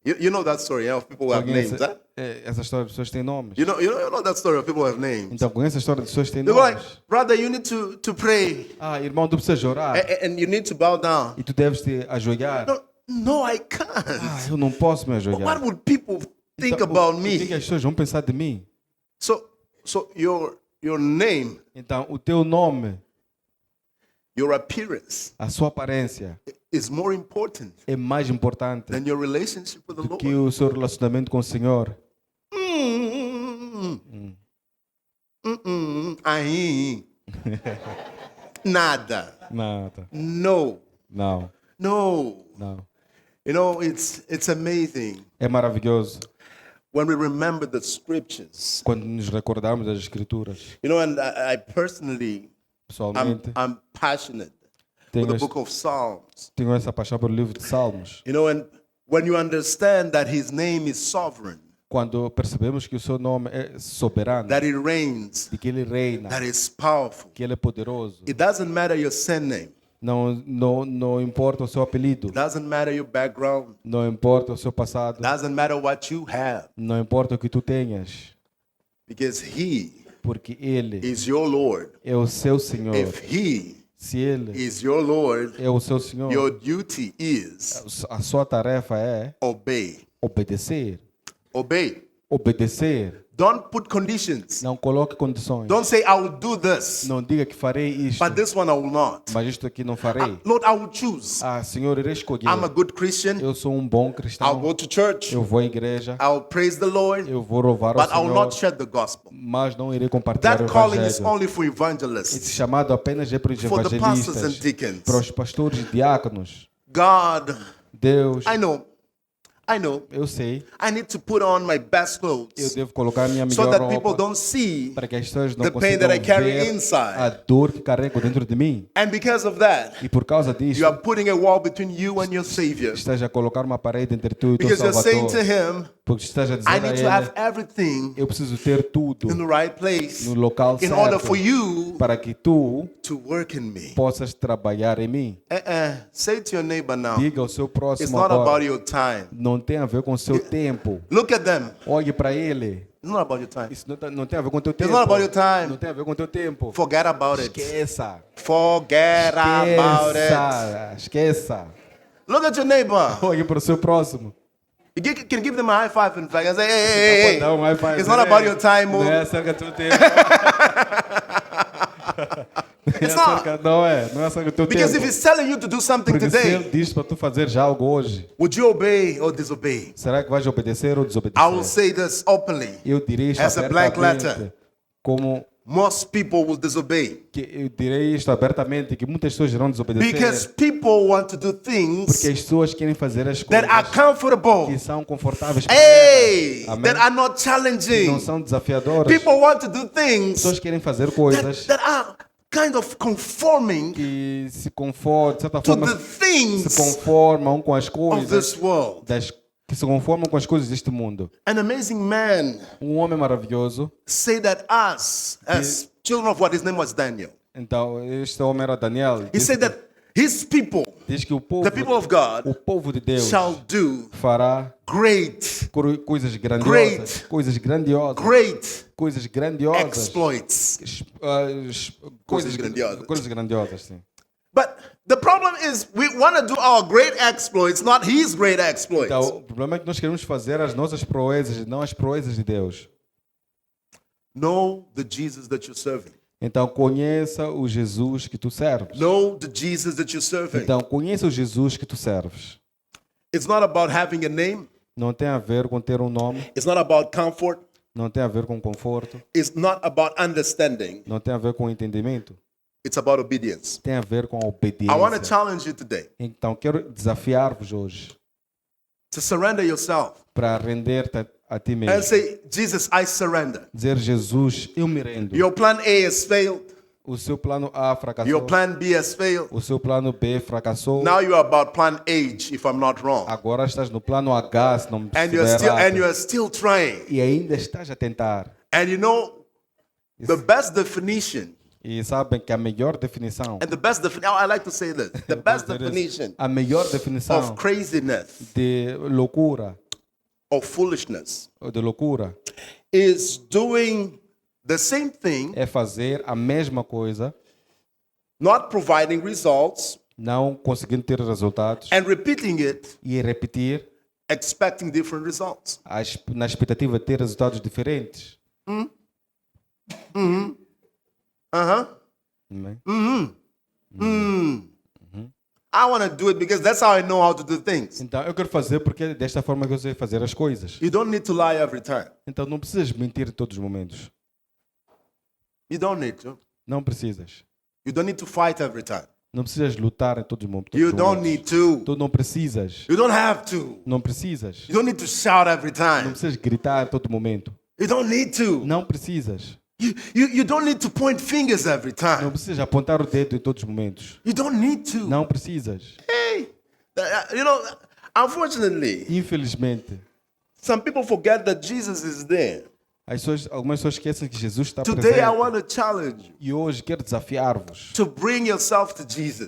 You know that story, of people who have Conhece- names, huh? Essa história de pessoas que têm nomes. You know that story of people who have names. Então, conhece a história de pessoas que têm They go like, nomes. brother, you need to pray, Irmão, tu precisas orar. and you need to bow down. E tu deves te ajoelhar. No, I can't. Eu não posso me What ajoelhar. would people think Então, about o que me? as pessoas vão pensar de mim? So your name, Então, o teu nome, your appearance a sua aparência, is more important é mais importante than your relationship with the do que Lord. o seu relacionamento com o Senhor. Aí. Nada. Nada. No. Não. No. Não. You know, it's amazing É maravilhoso when we remember the scriptures. quando nos recordarmos das Escrituras. You know, and I personally, Pessoalmente, I'm passionate with tenho, the este- book of Psalms. tenho essa paixão pelo livro de Salmos. You know, and when you understand that His name is sovereign, Quando percebemos que o seu nome é soberano, that He reigns, de que ele reina, that is powerful. que ele é poderoso. It doesn't matter your surname. Não importa o seu apelido, It doesn't matter your background. não importa o seu passado, It doesn't matter what you have. não importa o que tu tenhas, Because He porque ele is your Lord. é o seu Senhor. If He Se ele is your Lord, é o seu Senhor, your duty is a sua tarefa é obey. obedecer. Obey. Obedecer. Don't put conditions. Não coloque condições. Don't say, I will do this, Não diga que farei isto, but this one I will not. mas isto aqui não farei. Lord, I will choose. Senhor, irei escolher. I'm a good Christian. Eu sou um bom I'll cristão. go to church. Eu vou à igreja. I'll praise the Lord, Eu vou louvar o but I will not Senhor. share the gospel. Mas não irei compartilhar o That calling is evangelho. only for Esse evangelists, chamado apenas é para os for the pastors and evangelistas, deacons. para os pastores e diáconos. God, Deus, I know, eu sei, I need to put on my best eu clothes devo colocar a minha so melhor that people roupa don't see. para que as pessoas não the pain consigam that I carry ver inside. a dor que carrego dentro de mim. And because of that, E por causa disso, you are putting a wall between you and your Savior. estás a colocar uma parede entre tu e o teu Because you're saying to Salvador. Him, Porque estás a dizer I a need to have Ele, everything eu preciso ter tudo in the right place no local in order for certo you para que tu to work in me. possas trabalhar em mim. Say to your neighbor now, Diga ao seu it's próximo not about agora, your time. não tem a ver com o seu tempo. Look at them. Olhe para ele. It's not about your time. Isso não tem a ver com o teu tempo. not about your time. Não tem a ver com o teu tempo. Forget about it. Esqueça. Forget about it. Esqueça. Esqueça. Look at your neighbor. Olhe para o seu próximo. You can give them a high five, in fact, and say, hey, Dá um high five. it's not about your time, Não é move. acerca do teu tempo. It's not. Não é acerca do teu Because if tempo. He's telling you to do something Porque se today, ele diz para tu fazer já algo hoje, would you obey or disobey? será que vais obedecer ou I will desobedecer? say this openly. Eu direi isto As a black abertamente, letter. como Most people will disobey que eu direi isto abertamente, que muitas pessoas irão desobedecer, because people want to do porque things as pessoas querem fazer as that are coisas comfortable, que são confortáveis para hey, elas. Amém? that are not Que challenging. não são desafiadoras. People want to do As things pessoas querem fazer coisas that are kind of conforming que se conformam, de certa to forma, the se things conformam com as of coisas this world. que se conformam com as coisas deste mundo. An amazing man Homem maravilhoso. say that us, as children of what? His name was Daniel. Então, este homem era Daniel. He said that his people, Diz que o the people of God, o povo de Deus shall do fará great, coisas grandiosas, Great. coisas grandiosas, great coisas grandiosas, exploits. coisas grandiosas. coisas grandiosas, sim. But the problem is we want to do our great exploits, not his great exploits. Então, o problema é que nós queremos fazer as nossas proezas, e não as proezas de Deus. Know the Jesus that you're serving. Então, conheça o Jesus que tu serves. Know the Jesus that you're serving. Então, conheça o Jesus que tu serves. It's not about having a name. Não tem a ver com ter um nome, It's not about comfort. não tem a ver com conforto, It's not about understanding. não tem a ver com entendimento, It's about obedience. tem a ver com a I want to obediência. challenge you today Então, quero desafiar-vos hoje to surrender yourself para render-te a ti and mesmo. say, Jesus, I surrender. Dizer, Jesus, eu me rendo. Your plan A has failed. O seu plano A fracassou. Your plan B has failed. O seu plano B fracassou. Now you're about plan H, if I'm not wrong. Agora estás no plano H, se não me And estiver errado. you're still trying. E ainda estás a tentar. And you know, the best definition, E sabem que a melhor definição, and the best definition, I like to say this, the best definition a melhor definição of craziness, de loucura, of foolishness, is doing the same thing, é fazer a mesma coisa, not providing results, não conseguindo ter resultados and repeating it, e repetir expecting different results. na expectativa de ter resultados diferentes. Uh-huh. Amém? I want to do it because that's how I know how to do things. Então, eu quero fazer porque é desta forma que eu sei fazer as coisas. You don't need to lie every time. Então, não precisas mentir em todos os momentos. You don't need to. Não precisas. You don't need to fight every time. Não precisas lutar em todos os momentos. You don't need to. Tu não precisas. You don't have to. Não precisas. You don't need to shout every Não time. precisas gritar em todo momento. You don't need to. Não precisas. You don't need to point fingers every Não time. precisas apontar o dedo em todos os momentos. You don't need to. Não precisas. Hey, you know, unfortunately, Infelizmente, some people forget that Jesus is there. algumas pessoas esquecem que Jesus está Today, I presente. want to challenge you E hoje quero desafiar-vos to bring yourself to Jesus,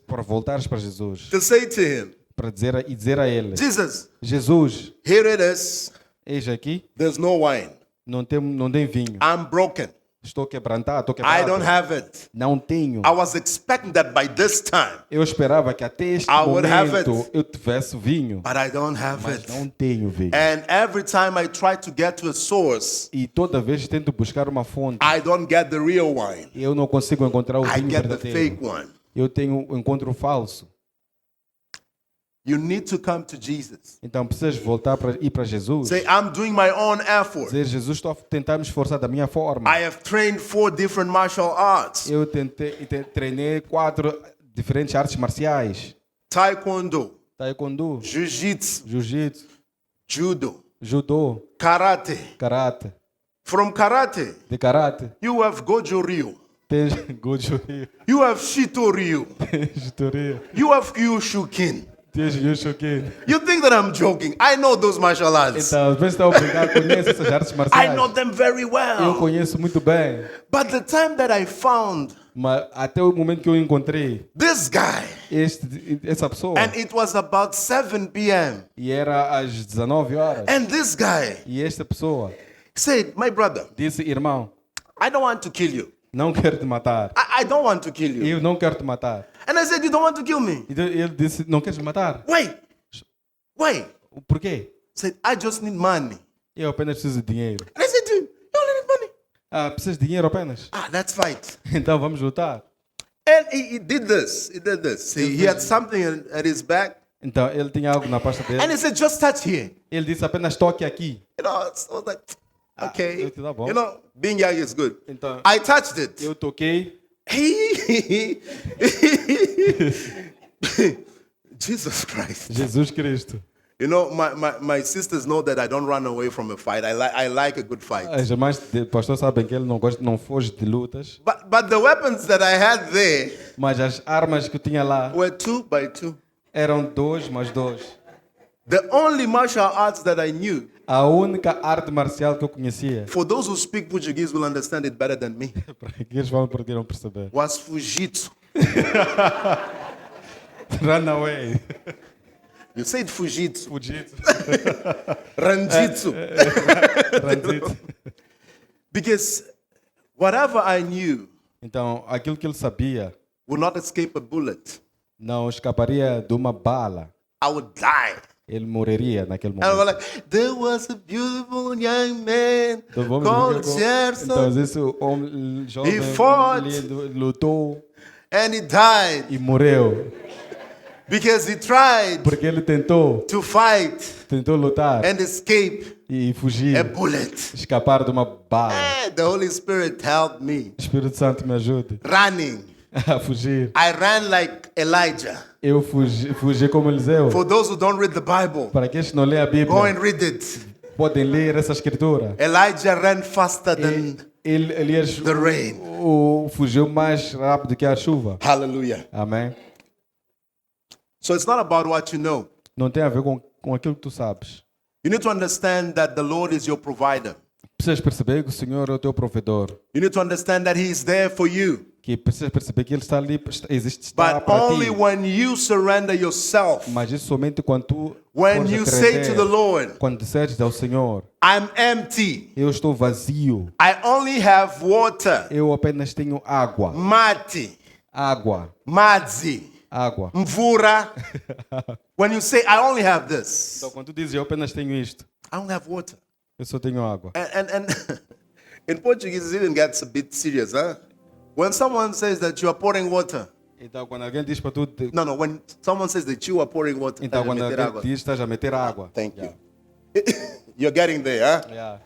para voltares para Jesus, to say to Him, para dizer a Ele: Jesus, Jesus, here it is. eis aqui, There's no wine. não tem vinho. I'm broken. Estou quebrantado, estou I don't quebrado. have it. Não tenho. I was expecting that by this time, Eu esperava que até este I would have momento it. eu tivesse vinho, but I don't have mas it. não tenho vinho. And every time I try to get to a source, E toda vez tento buscar uma fonte, I don't get the real wine. eu não consigo encontrar o I vinho get the verdadeiro. fake one. Eu tenho um encontro falso. You need to come to Jesus. Então precisas voltar para ir para Jesus. Say, I'm doing my own effort. Dizer, Jesus, estou a tentar me esforçar da minha forma. I have trained 4 different martial arts: Eu treinei 4 diferentes artes marciais: Taekwondo, taekwondo, Jiu-Jitsu, jiu-jitsu, Judo, judô, Karate. karate. From Karate, De karate you have Goju Ryu. tens goju ryu, You have Shito Ryu. tens toreio, You have Kyushukin. tens yoshokin. You think that I'm joking? I know those martial arts. Então, às vezes está a brincar, conhece essas artes I marciais. know them very Eu well. conheço muito bem. But the time that I found Mas até o momento que eu encontrei this guy, essa pessoa, and it was about 7 p.m., e era às 19 horas, and this guy e esta pessoa said, My brother, disse, irmão, I don't want to kill you. não quero te matar. I don't want to kill you. Eu não quero te matar. And I said, You don't want to kill me? E ele disse, não queres me matar? Wait. Wait. Por quê? Said, I just need money. Eu apenas preciso de dinheiro. And I said to him, You only need money. Ah, precisas de dinheiro apenas? Let's fight. Então vamos lutar. And he did this. He did this. He had something at his back. Então ele tinha algo na pasta And dele. he said, Just touch here. Ele disse apenas toque aqui. You know, so I was like, Okay. tá bom. You know, being young is good. Então I touched it. eu toquei. Jesus Christ. Jesus Cristo. You know, my sisters know that I don't run away from a fight. I like a good fight. As irmãs do pastor sabem que ele não gosta, não foge de lutas. But the weapons that I had there Mas as armas que eu tinha lá were 2 by 2. eram 2 mais 2. The only martial arts that I knew, A única arte marcial que eu conhecia, for those who speak Portuguese will understand it better than me, para que eles vão porque não perceber. was Fujitsu. Run away. You said Fujitsu. Fujitsu. Ranjitsu. Transit. Because whatever I knew Então, aquilo que ele sabia would not escape a bullet. não escaparia de uma bala. I would die. Ele morreria naquele And I was momento. like, there was a beautiful young man Então, vamos called ver Gerson, então, esse homem jovem fought. lindo, lutou and he died e morreu. because he tried Porque ele tentou to lutar and escape e fugir, a bullet. escapar de uma bala. The Holy Spirit helped me. O Espírito Santo me ajude Running. a fugir. I ran like Elijah. Eu fugi como Eliseu. For those who don't read the Bible, Para aqueles que não lêem a go Bíblia, and read it. podem ler essa escritura. Elijah ran faster than Elias the rain. fugiu mais rápido que a chuva. Hallelujah. Amém? So it's not about what you know. Não tem a ver com aquilo que tu sabes. You need to understand that the Lord is your provider. Precisas perceber que o Senhor é o teu provedor. You need to understand that He is there for you. Que precisas perceber que Ele está ali, está But para only ti. when you surrender yourself, Mas isso somente quando tu when fores a you say to crer, the Lord, quando disseres ao Senhor, I'm empty. eu estou vazio, I only have water. eu apenas tenho água, Mati. água, Madzi. água. Mvura. When you say, I only have this, Então quando tu dizes eu apenas tenho isto, I only have water. eu só tenho água. And in Portuguese, it even gets a bit serious, huh? When someone says that you are pouring water, Então quando alguém diz para tu, no, when someone says that you are pouring water, então quando meter alguém água. diz estás a meter água. Thank you. You're getting there, huh? Yeah.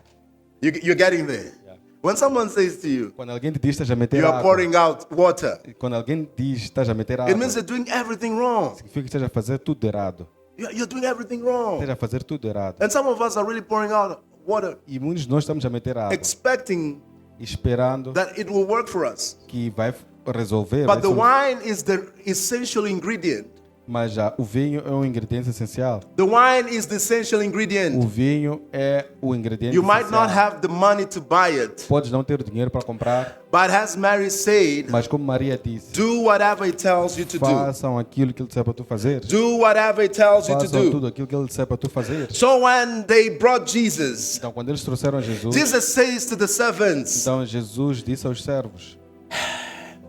You're getting there. Yeah. When someone says to you, Quando alguém te diz estás a meter you are água, pouring out water, quando alguém diz estás a meter it água, means you're doing everything wrong. significa que estás a fazer tudo errado. You're doing everything wrong. Estás a fazer tudo errado. And some of us are really pouring out water, E muitos de nós estamos a meter água, expecting esperando that it will work for us. que vai resolver. But Vai the wine is the essential ingredient Mas já o vinho é um ingrediente essencial. The wine is the essential O ingredient. vinho é o ingrediente You might not essencial. have the money to buy it, Podes não ter dinheiro para comprar, but as Mary said, mas como Maria disse, do whatever He tells you to do. façam aquilo que Ele disser para tu fazer. Do whatever He tells you to Façam do. tudo aquilo que Ele disser para tu fazer. So when they brought Jesus, Então, quando eles trouxeram Jesus, Jesus says to the servants, então Jesus disse aos servos,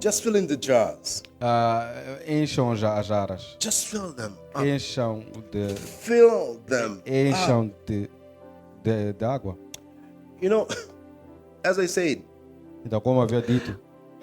just fill in the jars. encham já as jarras, Just fill them up. encham Fill them up. encham de água. You know, as I said, Então, como havia dito,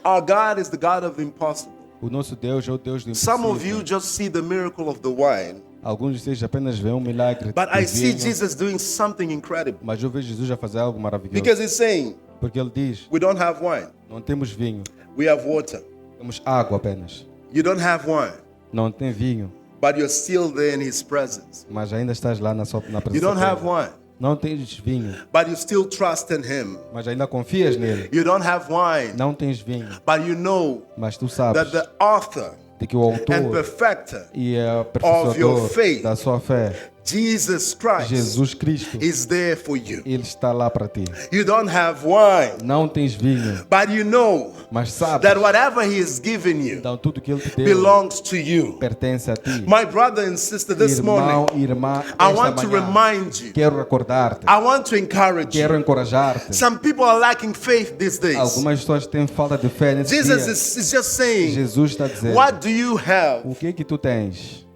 our God is the God of the impossible. o nosso Deus é o Deus do Some of you impossível. just see the miracle of the wine, Alguns de vocês apenas veem um milagre but do I see vinho, Jesus doing something incredible. mas eu vejo Jesus a fazer algo maravilhoso. Because He's saying, Porque Ele diz, we don't have wine, não temos vinho, we have water. temos água apenas. You don't have wine, Não tem vinho, but you're still there in His presence. mas ainda estás lá na You presença don't have dele. wine, Não tens vinho, but you still trust in Him. mas ainda confias nele. You don't have wine, Não tens vinho, but you know mas tu sabes that the author de que o and autor perfecter, e your aperfeiçoador faith, da sua fé, Jesus Christ, Jesus Cristo, is there for you. Ele está lá para ti. You don't have wine, Não tens vinho, but you know mas sabes, that whatever He has given you então tudo que Ele te deu belongs to you. pertence a ti. My brother and sister, this Irmão, morning, irmã, I esta want to manhã, remind you, quero recordar-te, I want to encourage quero you. encorajar-te. Some people are lacking faith these days. Algumas pessoas têm falta de fé nesse Jesus dia. is just saying, Jesus está dizendo, what do you have? o que tu tens?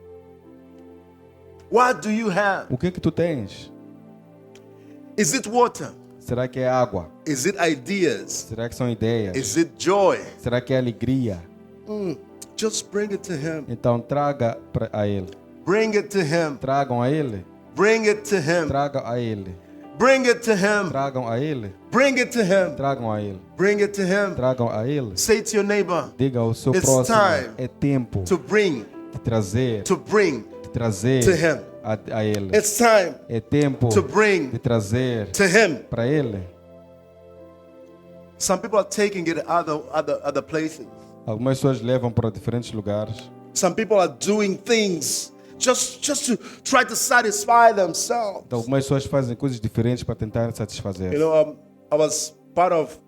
What do you have? O que tu tens? Is it water? Será que é água? Is it ideas? Será que são ideias? Is it joy? Será que é alegria? Just bring it to Him. Então traga a Ele. Bring it to Him. Tragam a Ele. Bring it to Him. Tragam a Ele. Bring it to Him. Tragam a Ele. Bring it to Him. Tragam a Ele. Bring it to Him. Tragam a Ele. Say to your neighbor, Diga ao seu It's próximo, time é tempo to bring, de trazer to bring trazer to Him. a Ele. It's time É tempo to bring de trazer to Him. para Ele. Some people are taking it other places. Algumas pessoas levam para diferentes lugares. Some people are doing things just to try to satisfy themselves. Então, algumas pessoas fazem coisas diferentes para tentar satisfazer. You know, I was part of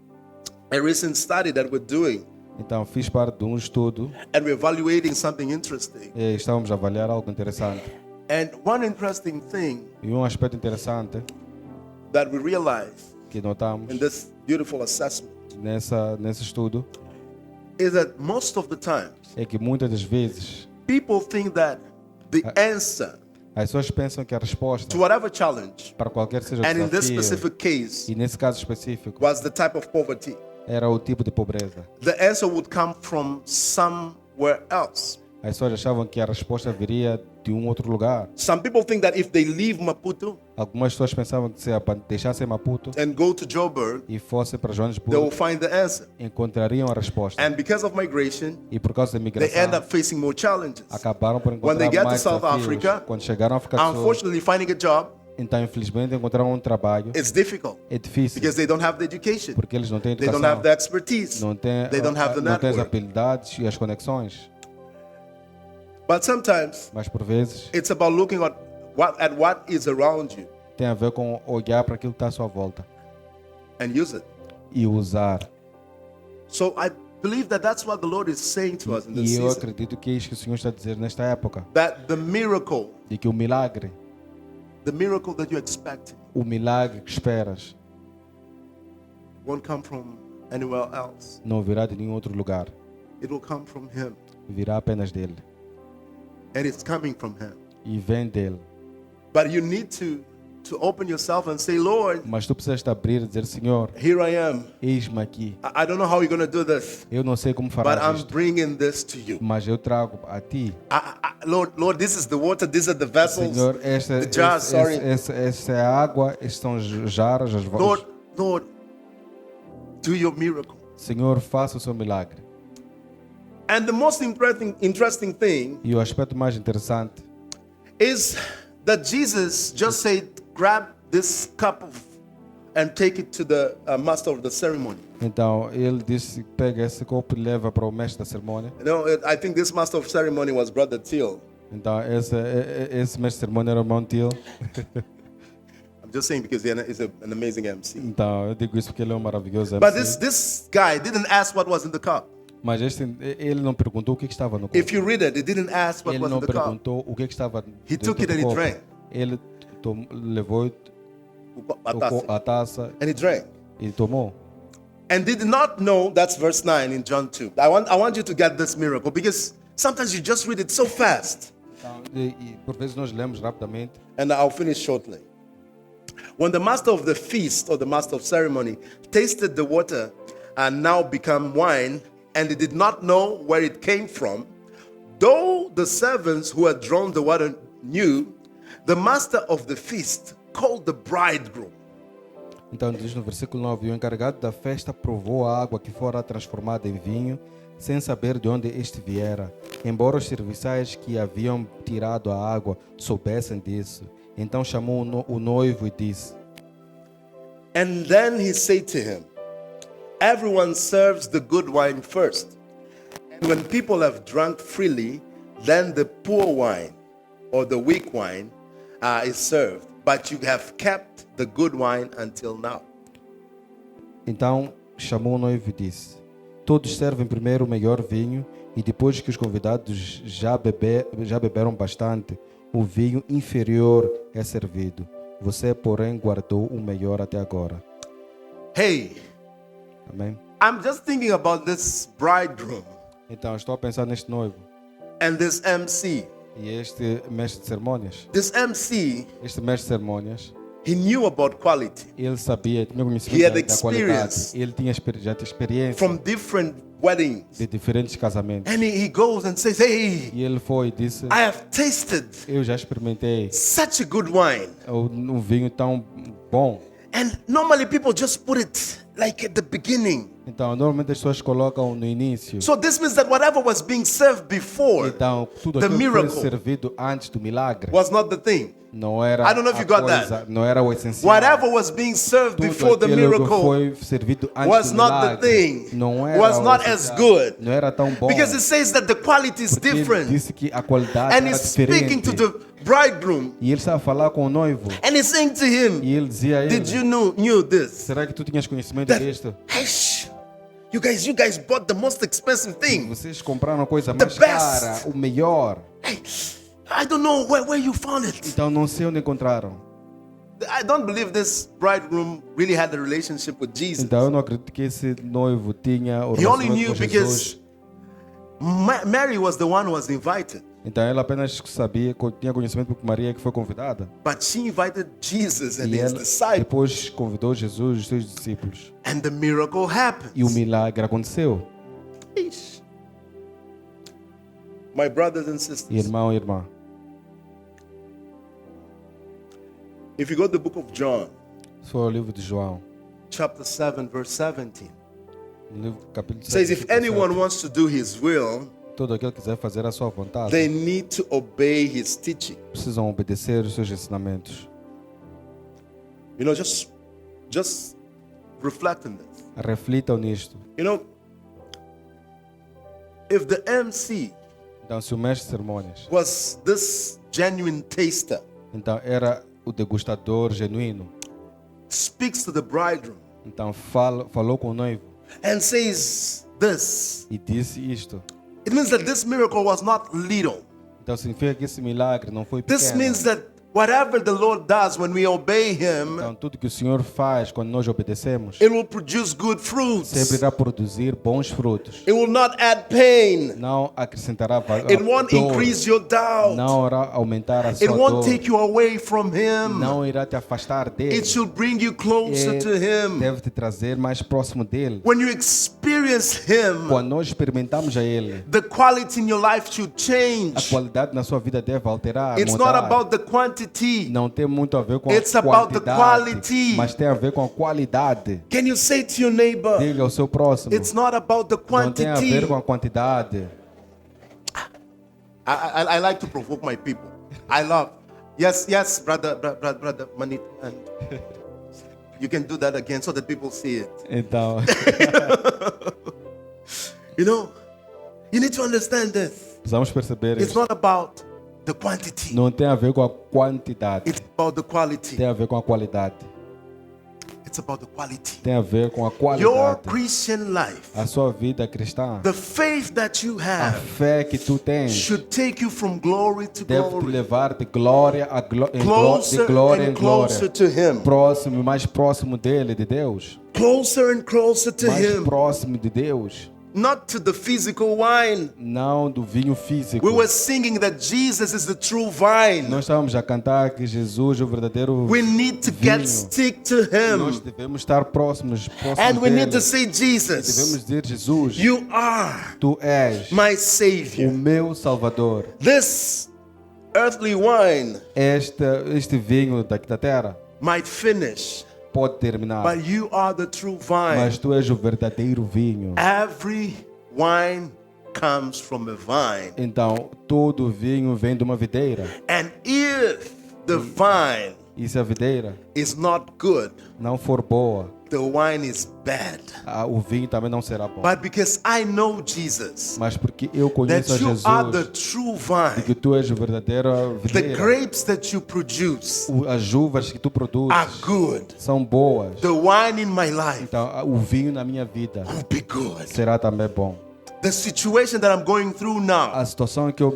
a recent study that we're doing, Então, fiz parte de um estudo and we're evaluating something interesting. e estávamos a avaliar algo interessante. And one interesting thing E um aspecto interessante that we realized que notamos in this beautiful assessment nesse estudo is that most of the times é que muitas das vezes people think that the answer as pessoas pensam que a resposta to whatever challenge, para qualquer seja o and in this desafio, specific case, e nesse caso específico, was the type of poverty. era o tipo de pobreza. The answer would come from somewhere else. As pessoas achavam que a resposta viria de um outro lugar. Some people think that if they leave Maputo Algumas pessoas pensavam que se deixassem Maputo and go to Joburg, e fossem para they will Joanesburgo, find the answer. encontrariam a resposta. And because of migration, E por causa da they end imigração, up facing more challenges. acabaram por When they get encontrar to mais South desafios. Africa, Quando chegaram à África do Sul, unfortunately, finding a job então infelizmente encontraram um trabalho. is difficult É difícil, because they don't have the education, porque eles não têm they don't educação, have the expertise, não têm, they don't have the não têm as network. habilidades e as conexões. But sometimes Mas por vezes it's about looking at what is around you tem a ver com olhar para aquilo que está à sua volta and use it. e usar. So I believe that that's what the Lord is saying to us in this E eu season. acredito que é isso que o Senhor está a dizer nesta época, That the miracle de que o milagre that you expect que esperas, won't come from anywhere else. não virá de nenhum outro lugar, It will come from Him, virá apenas dele and it's coming from Him. e vem dele. But you need to open yourself and say, Lord, Mas tu precisas te abrir e dizer, Senhor, here I am. eis-me aqui. I don't know how you're going to do this, Eu não sei como but farás I'm isto, bringing this to you. mas eu trago a ti. Lord, this is the water, these are the vessels, Senhor, the jars, sorry. essa é a água, estas são as jarras, as Lord, vozes. Lord, do your miracle. Senhor, faça o seu milagre. And the most interesting thing E o aspecto mais interessante is that Jesus just said, grab this cup and take it to the master of the ceremony. então, ele disse, pega esse copo e leva para o mestre da cerimônia. You know, I think this master of ceremony was Brother Till. Então, esse mestre de cerimônia era o irmão Till. I'm just saying because he's an amazing MC. Então, eu digo isso porque ele é um maravilhoso But MC. this guy didn't ask what was in the cup. Mas ele não perguntou o que estava no copo. If you read it, he didn't ask what Ele was in não the cup. perguntou o que estava He dentro took it do and he copo. drank. Ele levou a taça And he drank. e tomou. And did not know, that's verse 9 in John 2. I want you to get this miracle because sometimes you just read it so fast. Então, e por vezes nós lemos rapidamente. And I'll finish shortly. When the master of the feast or the master of ceremony tasted the water and now become wine, and he did not know where it came from, though the servants who had drawn the water knew, the master of the feast called the bridegroom. Então diz no versículo 9: o encarregado da festa provou a água que fora transformada em vinho, sem saber de onde este viera, embora os serviçais que haviam tirado a água soubessem disso. Então chamou o noivo e disse: And then he said to him, everyone serves the good wine first. And when people have drunk freely, then the poor wine or the weak wine is served. But you have kept the good wine until now. Então chamou o noivo e disse: todos servem primeiro o melhor vinho, e depois que os convidados já beberam bastante, o vinho inferior é servido. Você, porém, guardou o melhor até agora. Hey, Amém? I'm just thinking about this bridegroom Então estou a pensar neste noivo and this MC. e este mestre de cerimônias. This MC, Este mestre de cerimônias, he knew about quality ele sabia, tinha He conhecimento had da qualidade. experience. Ele tinha já tinha experiência from different weddings. de diferentes casamentos. And he goes and says, hey, E ele foi e disse: I have tasted eu já experimentei such a good wine. um vinho tão bom. And normally people just put it like at the beginning. Então, normalmente as pessoas colocam no início. So this means that whatever was being served before Então, tudo the aquilo que foi miracle servido antes do milagre was not the thing. não era I don't know if a you got coisa, that. não era o essencial. Whatever was being served Tudo before the aquilo que miracle foi servido antes was do not the milagre thing, não era was o not as essencial. good. Não era tão bom. because it says that the quality is Porque ele different. disse que a qualidade And era he's speaking diferente. to the bridegroom E ele estava a falar com o noivo. and he's saying to him, E ele dizia a ele: did you knew this? será que tu tinhas conhecimento That, disto? hey, shh, you guys bought the most expensive thing. Vocês compraram a coisa The mais best. cara, o melhor. Hey, I don't know where you found it. Então não sei onde encontraram. I don't believe this bridegroom really had a relationship with Jesus. Então eu não acredito que esse noivo tinha o He only relacionamento knew com because Jesus. Mary was the one who was invited. Então ele apenas sabia, tinha conhecimento porque Maria que foi convidada. But she invited Jesus and E his ela disciples. depois convidou Jesus e os seus discípulos. And the miracle happened. E o milagre aconteceu. My brothers and sisters, Irmão e irmã, if you go to the book of John, se for o livro de João, chapter 7, verse 17, no livro capítulo it says, 7, if anyone wants to do his will, todo aquele que quiser fazer a sua vontade, they need to obey his teaching. precisam obedecer os seus ensinamentos. You know, just reflect on this. Reflitam nisto. You know, if the MC Então, se o mestre de cerimônias, was this genuine taster, então era o degustador genuíno, speaks to the bridegroom então falou com o noivo and says this, e disse isto. it means that this miracle was not little. Então significa que esse milagre não foi This pequeno. means that whatever the Lord does when we obey Him, Então tudo que o Senhor faz quando nós obedecemos it will produce good fruits. sempre irá produzir bons frutos. It will not add pain. Não acrescentará It won't dor. increase your doubt. Não irá aumentar a It sua won't dor. take you away from Him. Não irá te afastar dele. It should bring you closer to Him. Deve te trazer mais próximo dele. When you experience Him, Quando nós experimentamos a ele, the quality in your life should a change. qualidade na sua vida deve alterar, It's not mudar. about the quantity. Não tem muito a ver com It's a about the quantidade, quality. mas tem a ver com a qualidade. Can you say to your neighbor, Diga ao seu próximo. it's not about the Não tem a quantity. ver com a quantidade. I like to provoke my people. I love. Yes, brother Manit. And you can do that again so that people see it. Então, You know, you need to understand this. precisamos perceber It's isso. not about the quantity. Não tem a ver com a quantidade. It's about the quality. Tem a ver com a qualidade. It's about the quality. Tem a ver com a Your qualidade. Christian life, A sua vida cristã, the faith that you a have, fé que tu tens, should take you from glory to deve te glory, levar de glória a de closer glória em and closer glória. to Him, Próximo, mais próximo dele, de Deus. closer and closer to Mais Him, próximo de Deus. not to the physical wine. Não do vinho físico. We were singing that Jesus is the true vine. Nós estávamos a cantar que Jesus é o verdadeiro We need to get vinho. stick to Nós Him, devemos estar próximos and we need dele. to say, Jesus, Devemos dizer, Jesus, you are tu és my o Savior. meu Salvador. This earthly wine Este vinho daqui da terra might finish, pode terminar, but you are the true vine. mas tu és o verdadeiro vinho. Every wine comes from a vine. Então, todo vinho vem de uma videira. And if the vine E se a videira is not good, não for boa, the wine is bad. o vinho também não será bom. But because I know Jesus, Mas porque eu that conheço a you are the Jesus, true de que vine, tu és o verdadeiro the videira, grapes that you produce as uvas que tu are produzes good. são boas. The wine in my life Então, o vinho na minha vida will be good. será também bom. The situation that I'm going through now A situação que eu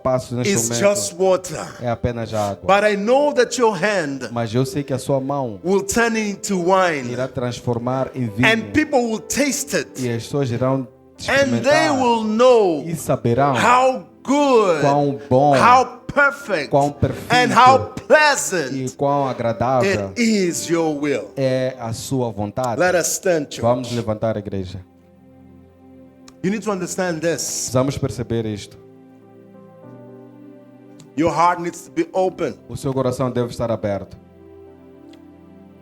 passo neste is just momento water. é apenas água. But I know that your hand Mas eu sei que a sua mão will turn it into wine, irá transformar em and vinho. people will taste it, E as pessoas irão and they experimentar will know e saberão how good, quão bom, how perfect, quão perfeito and how e pleasant quão agradável it is your will. é a sua vontade. Let us stand, Vamos church. levantar a igreja. You need to understand this. Precisamos perceber isto. Your heart needs to be open. O seu coração deve estar aberto.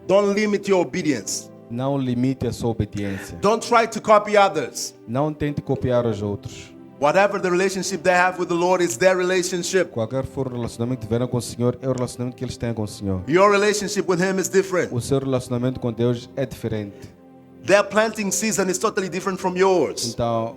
Don't limit your obedience. Não limite a sua obediência. Don't try to copy others. Não tente copiar os outros. Whatever the relationship they have with the Lord is their relationship. Qualquer for o relacionamento que tiveram com o Senhor, é o relacionamento que eles têm com o Senhor. Your relationship with Him is different. O seu relacionamento com Deus é diferente. Their planting season is totally different from yours. Então,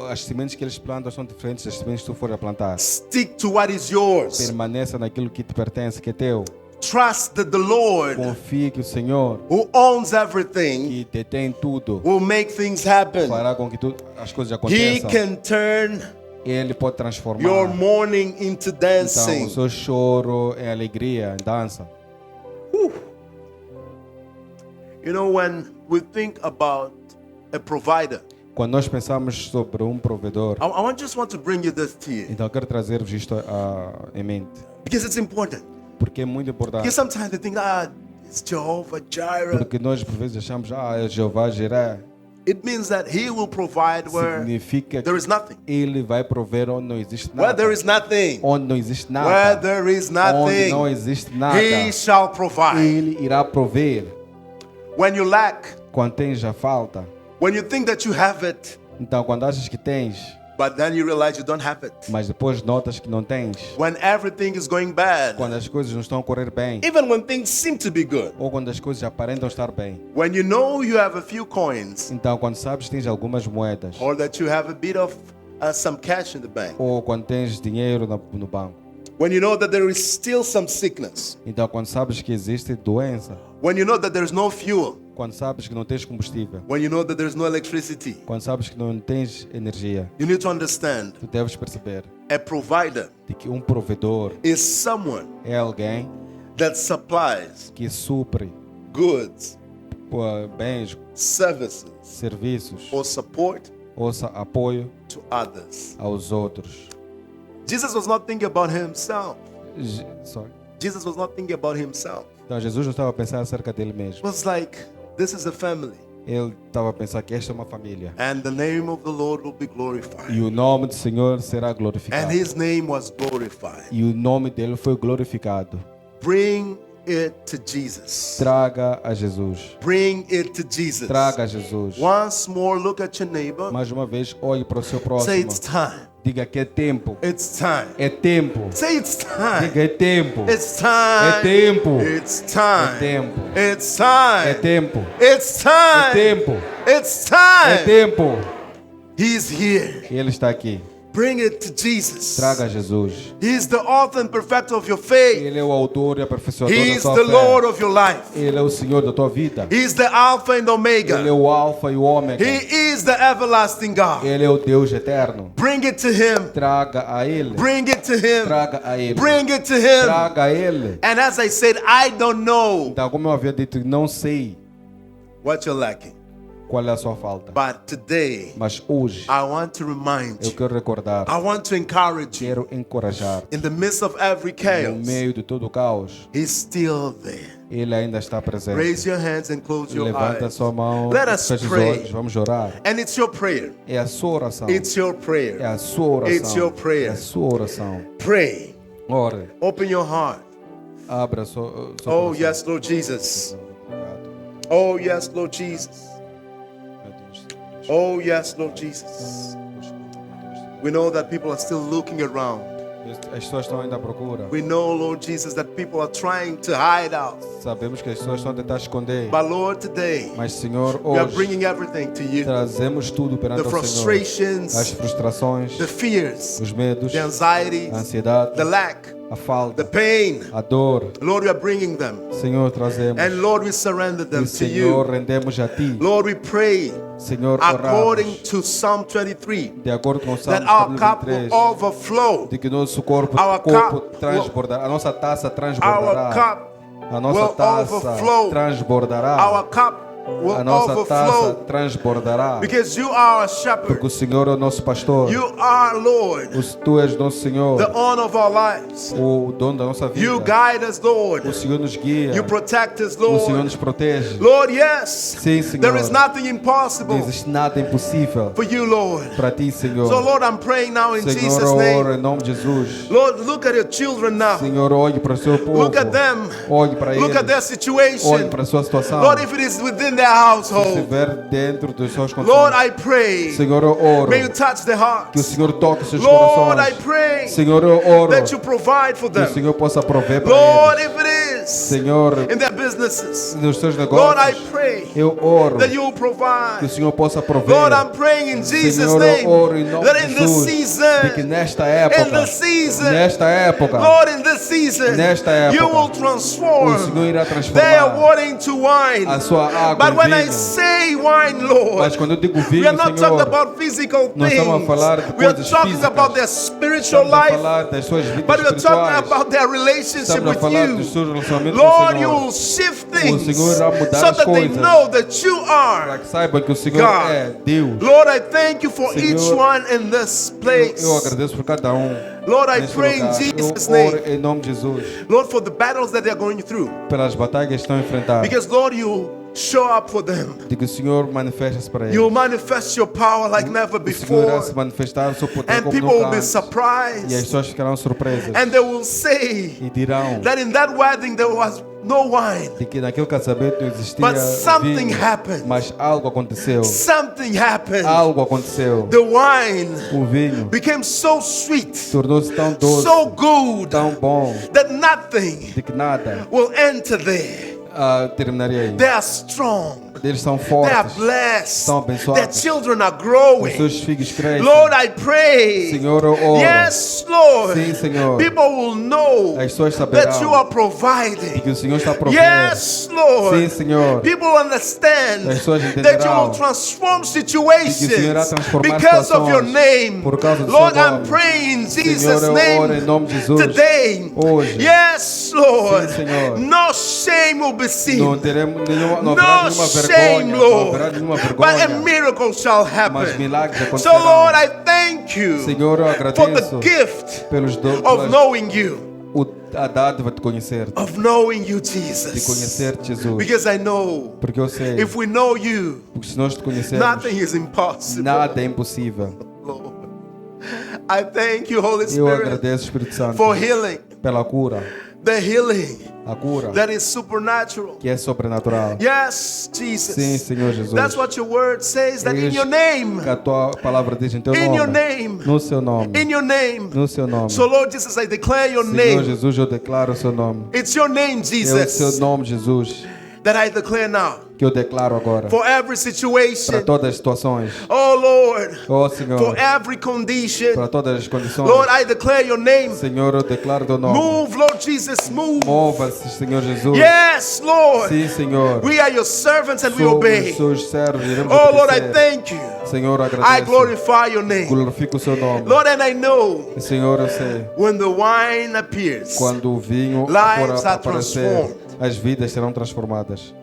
as sementes que eles plantam são diferentes das sementes que tu for a plantar. Stick to what is yours. Permaneça naquilo que te pertence, que é teu. Trust that the Lord, Confie que o Senhor, who owns everything, que detém tudo, will make things happen. fará com que as coisas He aconteçam. can turn Ele pode transformar your mourning into então, dancing. o seu choro em alegria, em dança. You know, when we think about a provider, Quando nós pensamos sobre provedor, I just want to bring you this to you então eu quero trazer-vos isto em mente, because it's important. porque é muito importante. Because sometimes they think, it's Jehovah Jireh. Porque nós por vezes achamos, é Jeová Jiré. It means that He will provide where Significa there que is nothing. Ele vai prover onde não existe Where nada. there is nothing. Onde não existe Where nada. there is Onde não nothing. existe nada. He shall provide. Ele irá prover. When you lack, Quando tens a falta. when you think that you have it, Então quando achas que tens, but then you realize you don't have it. mas depois notas que não tens. When everything is going bad, Quando as coisas não estão a correr bem. even when things seem to be good, Ou quando as coisas aparentam estar bem. when you know you have a few coins, Então quando sabes que tens algumas moedas. or that you have a bit of some cash in the bank, Ou quando tens dinheiro no banco. when you know that there is still some sickness, Então quando sabes que existe doença. when you know that there's no fuel, Quando sabes que não tens combustível. when you know that there's no electricity, Quando sabes que não tens energia. you need to understand Tu deves perceber a provider de que provedor is someone é alguém that supplies que supre goods, bens, services, serviços or support ou apoio to others. aos outros. Jesus was not thinking about himself. Sorry. Jesus was not thinking about himself. Então Jesus não estava a pensar acerca dele It mesmo. was like, this is a family, Ele estava a pensar que esta é uma família. and the name of the Lord will be glorified. E o nome do Senhor será And glorificado. his name was glorified. E o nome dele foi glorificado. Bring it to Jesus. Traga a Jesus. Bring it to Jesus. Traga a Jesus. Once more, look at your neighbor. Mais uma vez, olhe para o seu Say próximo. it's time. Diga que é tempo. It's time. É tempo. Say it's time. Diga é tempo. It's time. É tempo. It's É time. tempo. It's É time. tempo. It's É time. tempo. It's É time. tempo. He's here. E Ele está aqui. Bring it to Jesus. Traga a Jesus. He is the author and perfecter of your faith. Ele é o autor e aperfeiçoador He da is sua the fé. Lord of your life. Ele é o Senhor da tua vida. He is the Alpha and Ele é Omega. o Alfa e o Ômega. He is the everlasting God. Ele é o Deus eterno. Bring it to Him. Traga a Ele. Bring it to Him. Traga a Ele. Bring it to Him. Traga a Ele. And as I said, I don't know Então, como eu havia dito, não sei what you're lacking. qual é a sua falta. But today, Mas hoje, I want to remind eu you. quero recordar, I want to encourage you. quero encorajar. In the midst of every No chaos, meio de todo o caos, He's still there. Ele ainda está presente. Raise your hands and close your Levanta a eyes. sua mão, Let us feche os pray. olhos, vamos orar. And it's your prayer. É a sua oração. It's your É prayer. a sua oração. It's your prayer. É a sua oração. Pray. Ore. Open your heart. Abra seu Oh, coração. yes, Lord Jesus. Obrigado. Oh, yes, Lord Jesus. Meu Deus. Oh, yes, Lord Jesus. We know that people are still looking around. As pessoas estão ainda à procura. We know, Lord Jesus, that people are trying to hide out. Sabemos que as pessoas estão a tentar esconder. But Lord, today, Mas, Senhor, we are hoje bringing everything to you. trazemos tudo perante The o Senhor. As frustrations, frustrações, the fears, os medos, the anxieties, a ansiedade, the lack, a the falta, pain. a dor. Lord, we are bringing them. Senhor, trazemos. And Lord, we surrender E, them to Senhor, you. rendemos a Ti. Lord, we pray Senhor, according oramos. to Psalm 23 De acordo com o that Salmo our capítulo cup will 23. overflow. De que nosso corpo Our cup transbordará. A nossa taça Our transbordará. cup A nossa will taça overflow. transbordará. Our cup will A nossa taça overflow transbordará. because you are a Porque shepherd. o Senhor é o nosso pastor. You are Lord, Tu és nosso Senhor. the owner of our lives. O dono da nossa vida. You guide us, Lord. O Senhor nos guia. You protect us, O Senhor Lord. nos protege. Lord, yes, Sim, Senhor. there is nothing Não impossible existe nada impossível for you, Lord. para ti, Senhor. So, Lord, I'm praying now in Senhor, Jesus' eu oro name. em nome de Jesus. Lord, look at your children now. Senhor, olhe para o seu povo. Look at them. Olhe para Look at their eles. situation. Olhe para a sua situação. Lord, if it is within their Se household, estiver dentro dos seus Lord, condições. I pray, Senhor, eu oro may you touch their que o hearts. Senhor toque os seus Lord, I corações. pray Senhor, eu oro that you provide for que o them. Senhor possa prover para Lord, eles. if it is Senhor, in their businesses, nos seus Lord, I negócios, pray eu oro that you will que o provide. Senhor possa prover. Lord, I'm praying in Jesus' Senhor, name eu oro em nome that de in this Jesus de que season, nesta época, nesta época, Lord, in this season, Nesta época, you will o transform Senhor irá their transformar water into wine. a sua água But em when I vinho. say wine, Lord, Mas quando eu digo we vinho, are not talking Senhor, about physical nós estamos a things. falar de We are coisas talking físicas. about their spiritual estamos a life, falar das suas vidas but we are talking espirituais. about their relationship Estamos a with falar dos you. seus relacionamentos Lord, com o you Senhor. will shift things Senhor irá mudar so as that they coisas. know that you Para are que saibam que o Senhor God. é Deus. Lord, I thank you for Senhor, each one in this place. Eu agradeço por cada um. Lord, I neste pray in lugar. Jesus' Eu oro name. em nome de Jesus. Lord, for the battles that they're going through. Pelas batalhas que estão a enfrentar. Because, Lord, you show up for them. De que o Senhor manifesta-se para eles. You'll manifest your power like never O Senhor irá before. se manifestar o seu poder And como people nunca will be antes. E as surprised. pessoas ficarão surpresas. And they will say E dirão that in that wedding there was no wine. de que naquele casamento não existia But something vinho. happened. Mas algo aconteceu. Something happened. Algo aconteceu. The wine O vinho became so sweet, tornou-se tão doce, so good, tão bom, that nothing de que nada will enter there. terminaria aí. They are strong. Eles são They are fortes. blessed. São abençoados. Their children are Os growing. seus filhos crescem. Lord, I pray. Senhor, eu oro. Yes, Lord. Sim, Senhor. People will know As pessoas saberão that you are de providing. que o Senhor está a prover. Yes, Lord. Sim, Senhor. People understand As pessoas that you entenderão will transform de que o Senhor irá situations transformar because of your situações name. por causa do Lord, seu I'm nome. praying in Senhor, Jesus' eu oro em name nome de Jesus. today. Hoje. Yes, Lord. Sim, Senhor. No shame will be Não seen. teremos nenhuma, não No haverá nenhuma shame, vergonha. Não Lord. haverá nenhuma But a vergonha. miracle shall Mas happen. milagres So, acontecerão. Lord, I thank you Senhor, eu for the agradeço gift pelos of knowing you. a dádiva de conhecer, Of knowing you, de Jesus. conhecer Jesus. Because I know Porque eu sei, if we know you, porque se nós te conhecermos, nothing is impossible. nada é impossível. Lord. I thank you, Holy Eu Spirit, agradeço, Espírito Santo, for healing. pela cura, The healing a cura that is supernatural. que é sobrenatural. Yes, Jesus. Sim, Senhor Jesus. That's what your word says, that in Isso your name, que a tua palavra diz em teu in your nome, name, no seu nome, in your name. no seu nome. So, Lord Jesus, I declare your Senhor name. Jesus, eu declaro o seu nome. It's your name, É o seu Jesus, nome, Jesus, that I declare now. que eu declaro agora for every para situation. todas as situações. Oh Lord, Oh for Senhor, every condition. para todas as condições. Lord, I declare your name. Senhor, eu declaro teu nome. Move, Lord Jesus, move. Mova-se, Senhor Jesus. Yes, Lord. Sim, Senhor. We are your servants and we Somos obey. seus servos, iremos Oh Lord, I obedecer. thank you. Senhor, I agradeço. glorify your name. Glorifico o seu nome. Lord, and I know E, Senhor, eu sei, when the wine appears, quando o vinho Lives for are aparecer, transformed. as vidas serão transformadas.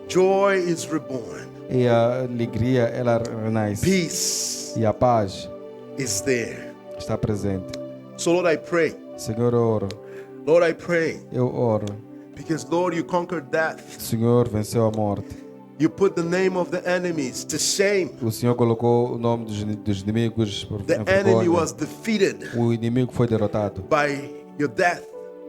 joy is reborn. E a alegria, ela renasce. Peace E a paz is there. está presente. So Lord, I pray. Senhor, eu oro. Lord, I pray. Eu oro. Because Lord, you conquered death. Senhor, venceu a morte. You put the name of the enemies to shame. O Senhor colocou o nome dos inimigos por The em enemy vergonha. was defeated O inimigo foi derrotado by your death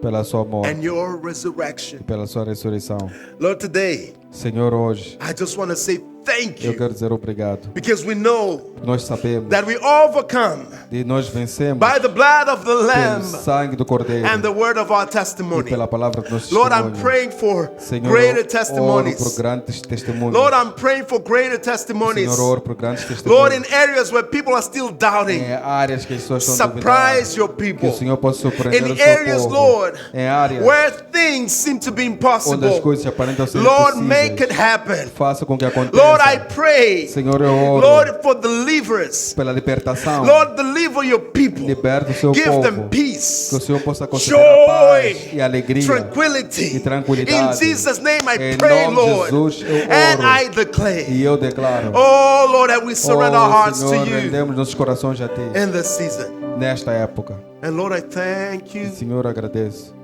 pela sua morte and your e resurrection. pela sua ressurreição. Lord, today, Senhor, hoje I just want to say thank eu you quero dizer obrigado. because we know Nós sabemos that we overcome e nós vencemos by the blood of the pelo Lamb sangue do Cordeiro and the word of our e testimony. pela palavra do nosso Lord, I'm testemunho. praying for Senhor, greater eu oro por testimonies. grandes testemunhos. Lord, I'm praying for greater testimonies. Senhor, eu oro por grandes Lord, in testemunhos. areas where people are still doubting, Em áreas que as pessoas estão duvidando, surprise your que people. o Senhor possa surpreender In o seu areas, povo. Lord, Em áreas where things seem to be onde as impossible, coisas aparentam ser Lord, make it impossíveis, happen. faça com que aconteça. Lord, I pray, Senhor, eu oro Lord, for deliverance. pela libertação. Lord, deliver your people. Liberta o seu Give povo. them Que o peace, Senhor possa conceder a paz joy, e alegria. tranquility. e tranquilidade. In Jesus' name I Em pray, nome de Lord, Jesus, eu and oro. I declare, E eu declaro, oh Lord, that we surrender our hearts to Senhor, you rendemos nossos corações a Ti in this season. nesta época. And Lord, I thank you. Senhor, agradeço.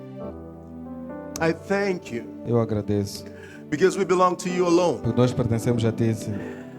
I thank you Eu agradeço. because we belong to you alone. Porque nós pertencemos a Ti, Senhor.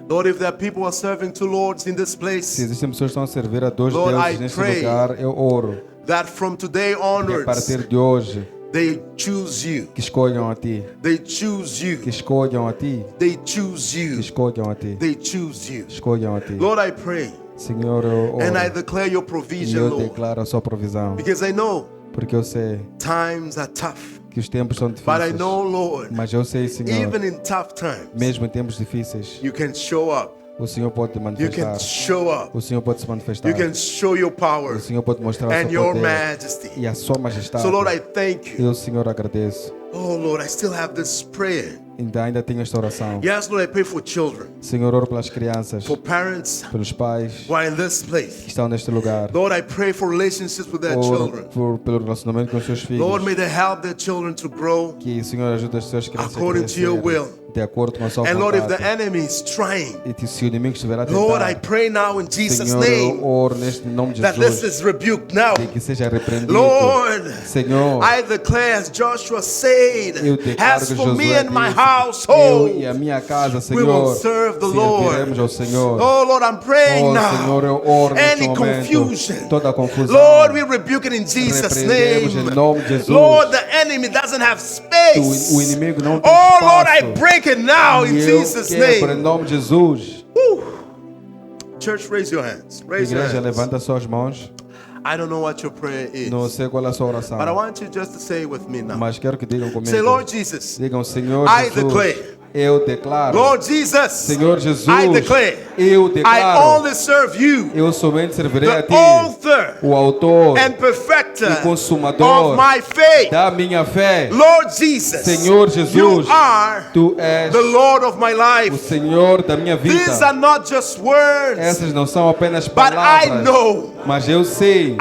Lord, if there are people who are serving two lords in this Se place, existem pessoas que estão a servir a dois Lord, deuses I neste pray lugar, eu oro. that from today Que a onwards, partir de hoje, they choose you. que escolham a Ti. They choose Que you. escolham a Ti. They choose Que you. escolham a Ti. They choose you. Escolham a Ti. Lord, I pray Senhor, eu and I oro. declare your E provision, eu Lord, declaro a sua provisão. because I know Porque eu sei times are tough. que os tempos são But I difíceis. know, Lord, Mas eu sei, Senhor, even in tough times, mesmo em tempos difíceis, you can show up. o Senhor pode te You manifestar. can show up. O Senhor pode se manifestar. You can show your power O Senhor pode mostrar o and seu your poder majesty. e a sua majestade. So, Lord, I thank you. Eu, Senhor, agradeço. Oh, Lord, I still have this prayer. Ainda tenho esta oração. Yes, Lord, I pray for children, Senhor, oro pelas crianças, for parents pelos pais who are in this que place. estão neste lugar. Lord, I pray for relationships with their children. Oro pelo relacionamento com os seus filhos. Lord, may they help their children to grow. Que o Senhor ajude as suas crianças a According to your crescer will. de acordo com a sua And Lord, if the vontade. enemy is trying, E se o inimigo estiver a Lord, I tentar, pray now in Jesus' Senhor, eu name oro neste nome de that this Jesus, is rebuked now. e que seja repreendido. Lord, Senhor, I declare as Joshua said, eu declaro as que for me Josué and my disse, eu household, e a minha casa, we will Senhor, serve the Lord. serviremos ao Senhor. Oh Lord, I'm praying Oh, now. Senhor, eu oro neste Any momento. confusion, Toda a confusão. Lord, we rebuke it in Jesus' Repreendemos name. em nome de Jesus. Lord, the enemy doesn't have space. O inimigo não tem Oh Lord, I espaço. break it now in E eu Jesus' quebro em name. nome de Jesus. Church, raise your hands. Raise your Igreja, hands. levanta suas mãos. I don't know what your prayer is, Não sei qual é a sua oração, but I want you just to say it with me now. mas quero que digam comigo. Say, Lord Jesus, Digam, Senhor I Jesus, declare. eu declaro. Lord Jesus, Senhor Jesus, I declare, eu I declaro. only serve you, Eu somente servirei a the Ti, author o autor and perfecter e consumador of my faith. da minha fé. Lord Jesus, Senhor Jesus, you are Tu és the Lord of my o life. Senhor da minha These are vida. not just words, Essas não são apenas but I palavras, know, mas eu sei,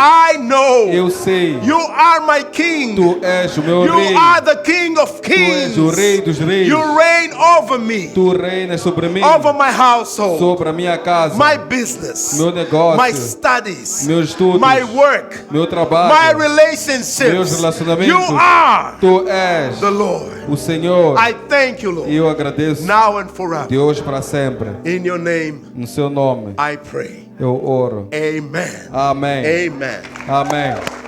eu sei, you are my King. Tu és o meu You rei. are the King of Tu és o kings. rei dos reis. You reign over me, Tu reinas sobre mim, over my household, sobre a minha casa, my business, meu negócio, my studies, meus estudos, my work, meu my trabalho, meus relationships. relacionamentos. You are Tu és the Lord. o Senhor. I thank you, E Lord, eu agradeço now and forever. de hoje para sempre. In your name, No seu nome I pray. eu oro. Amen. Amém. Amen. Amém.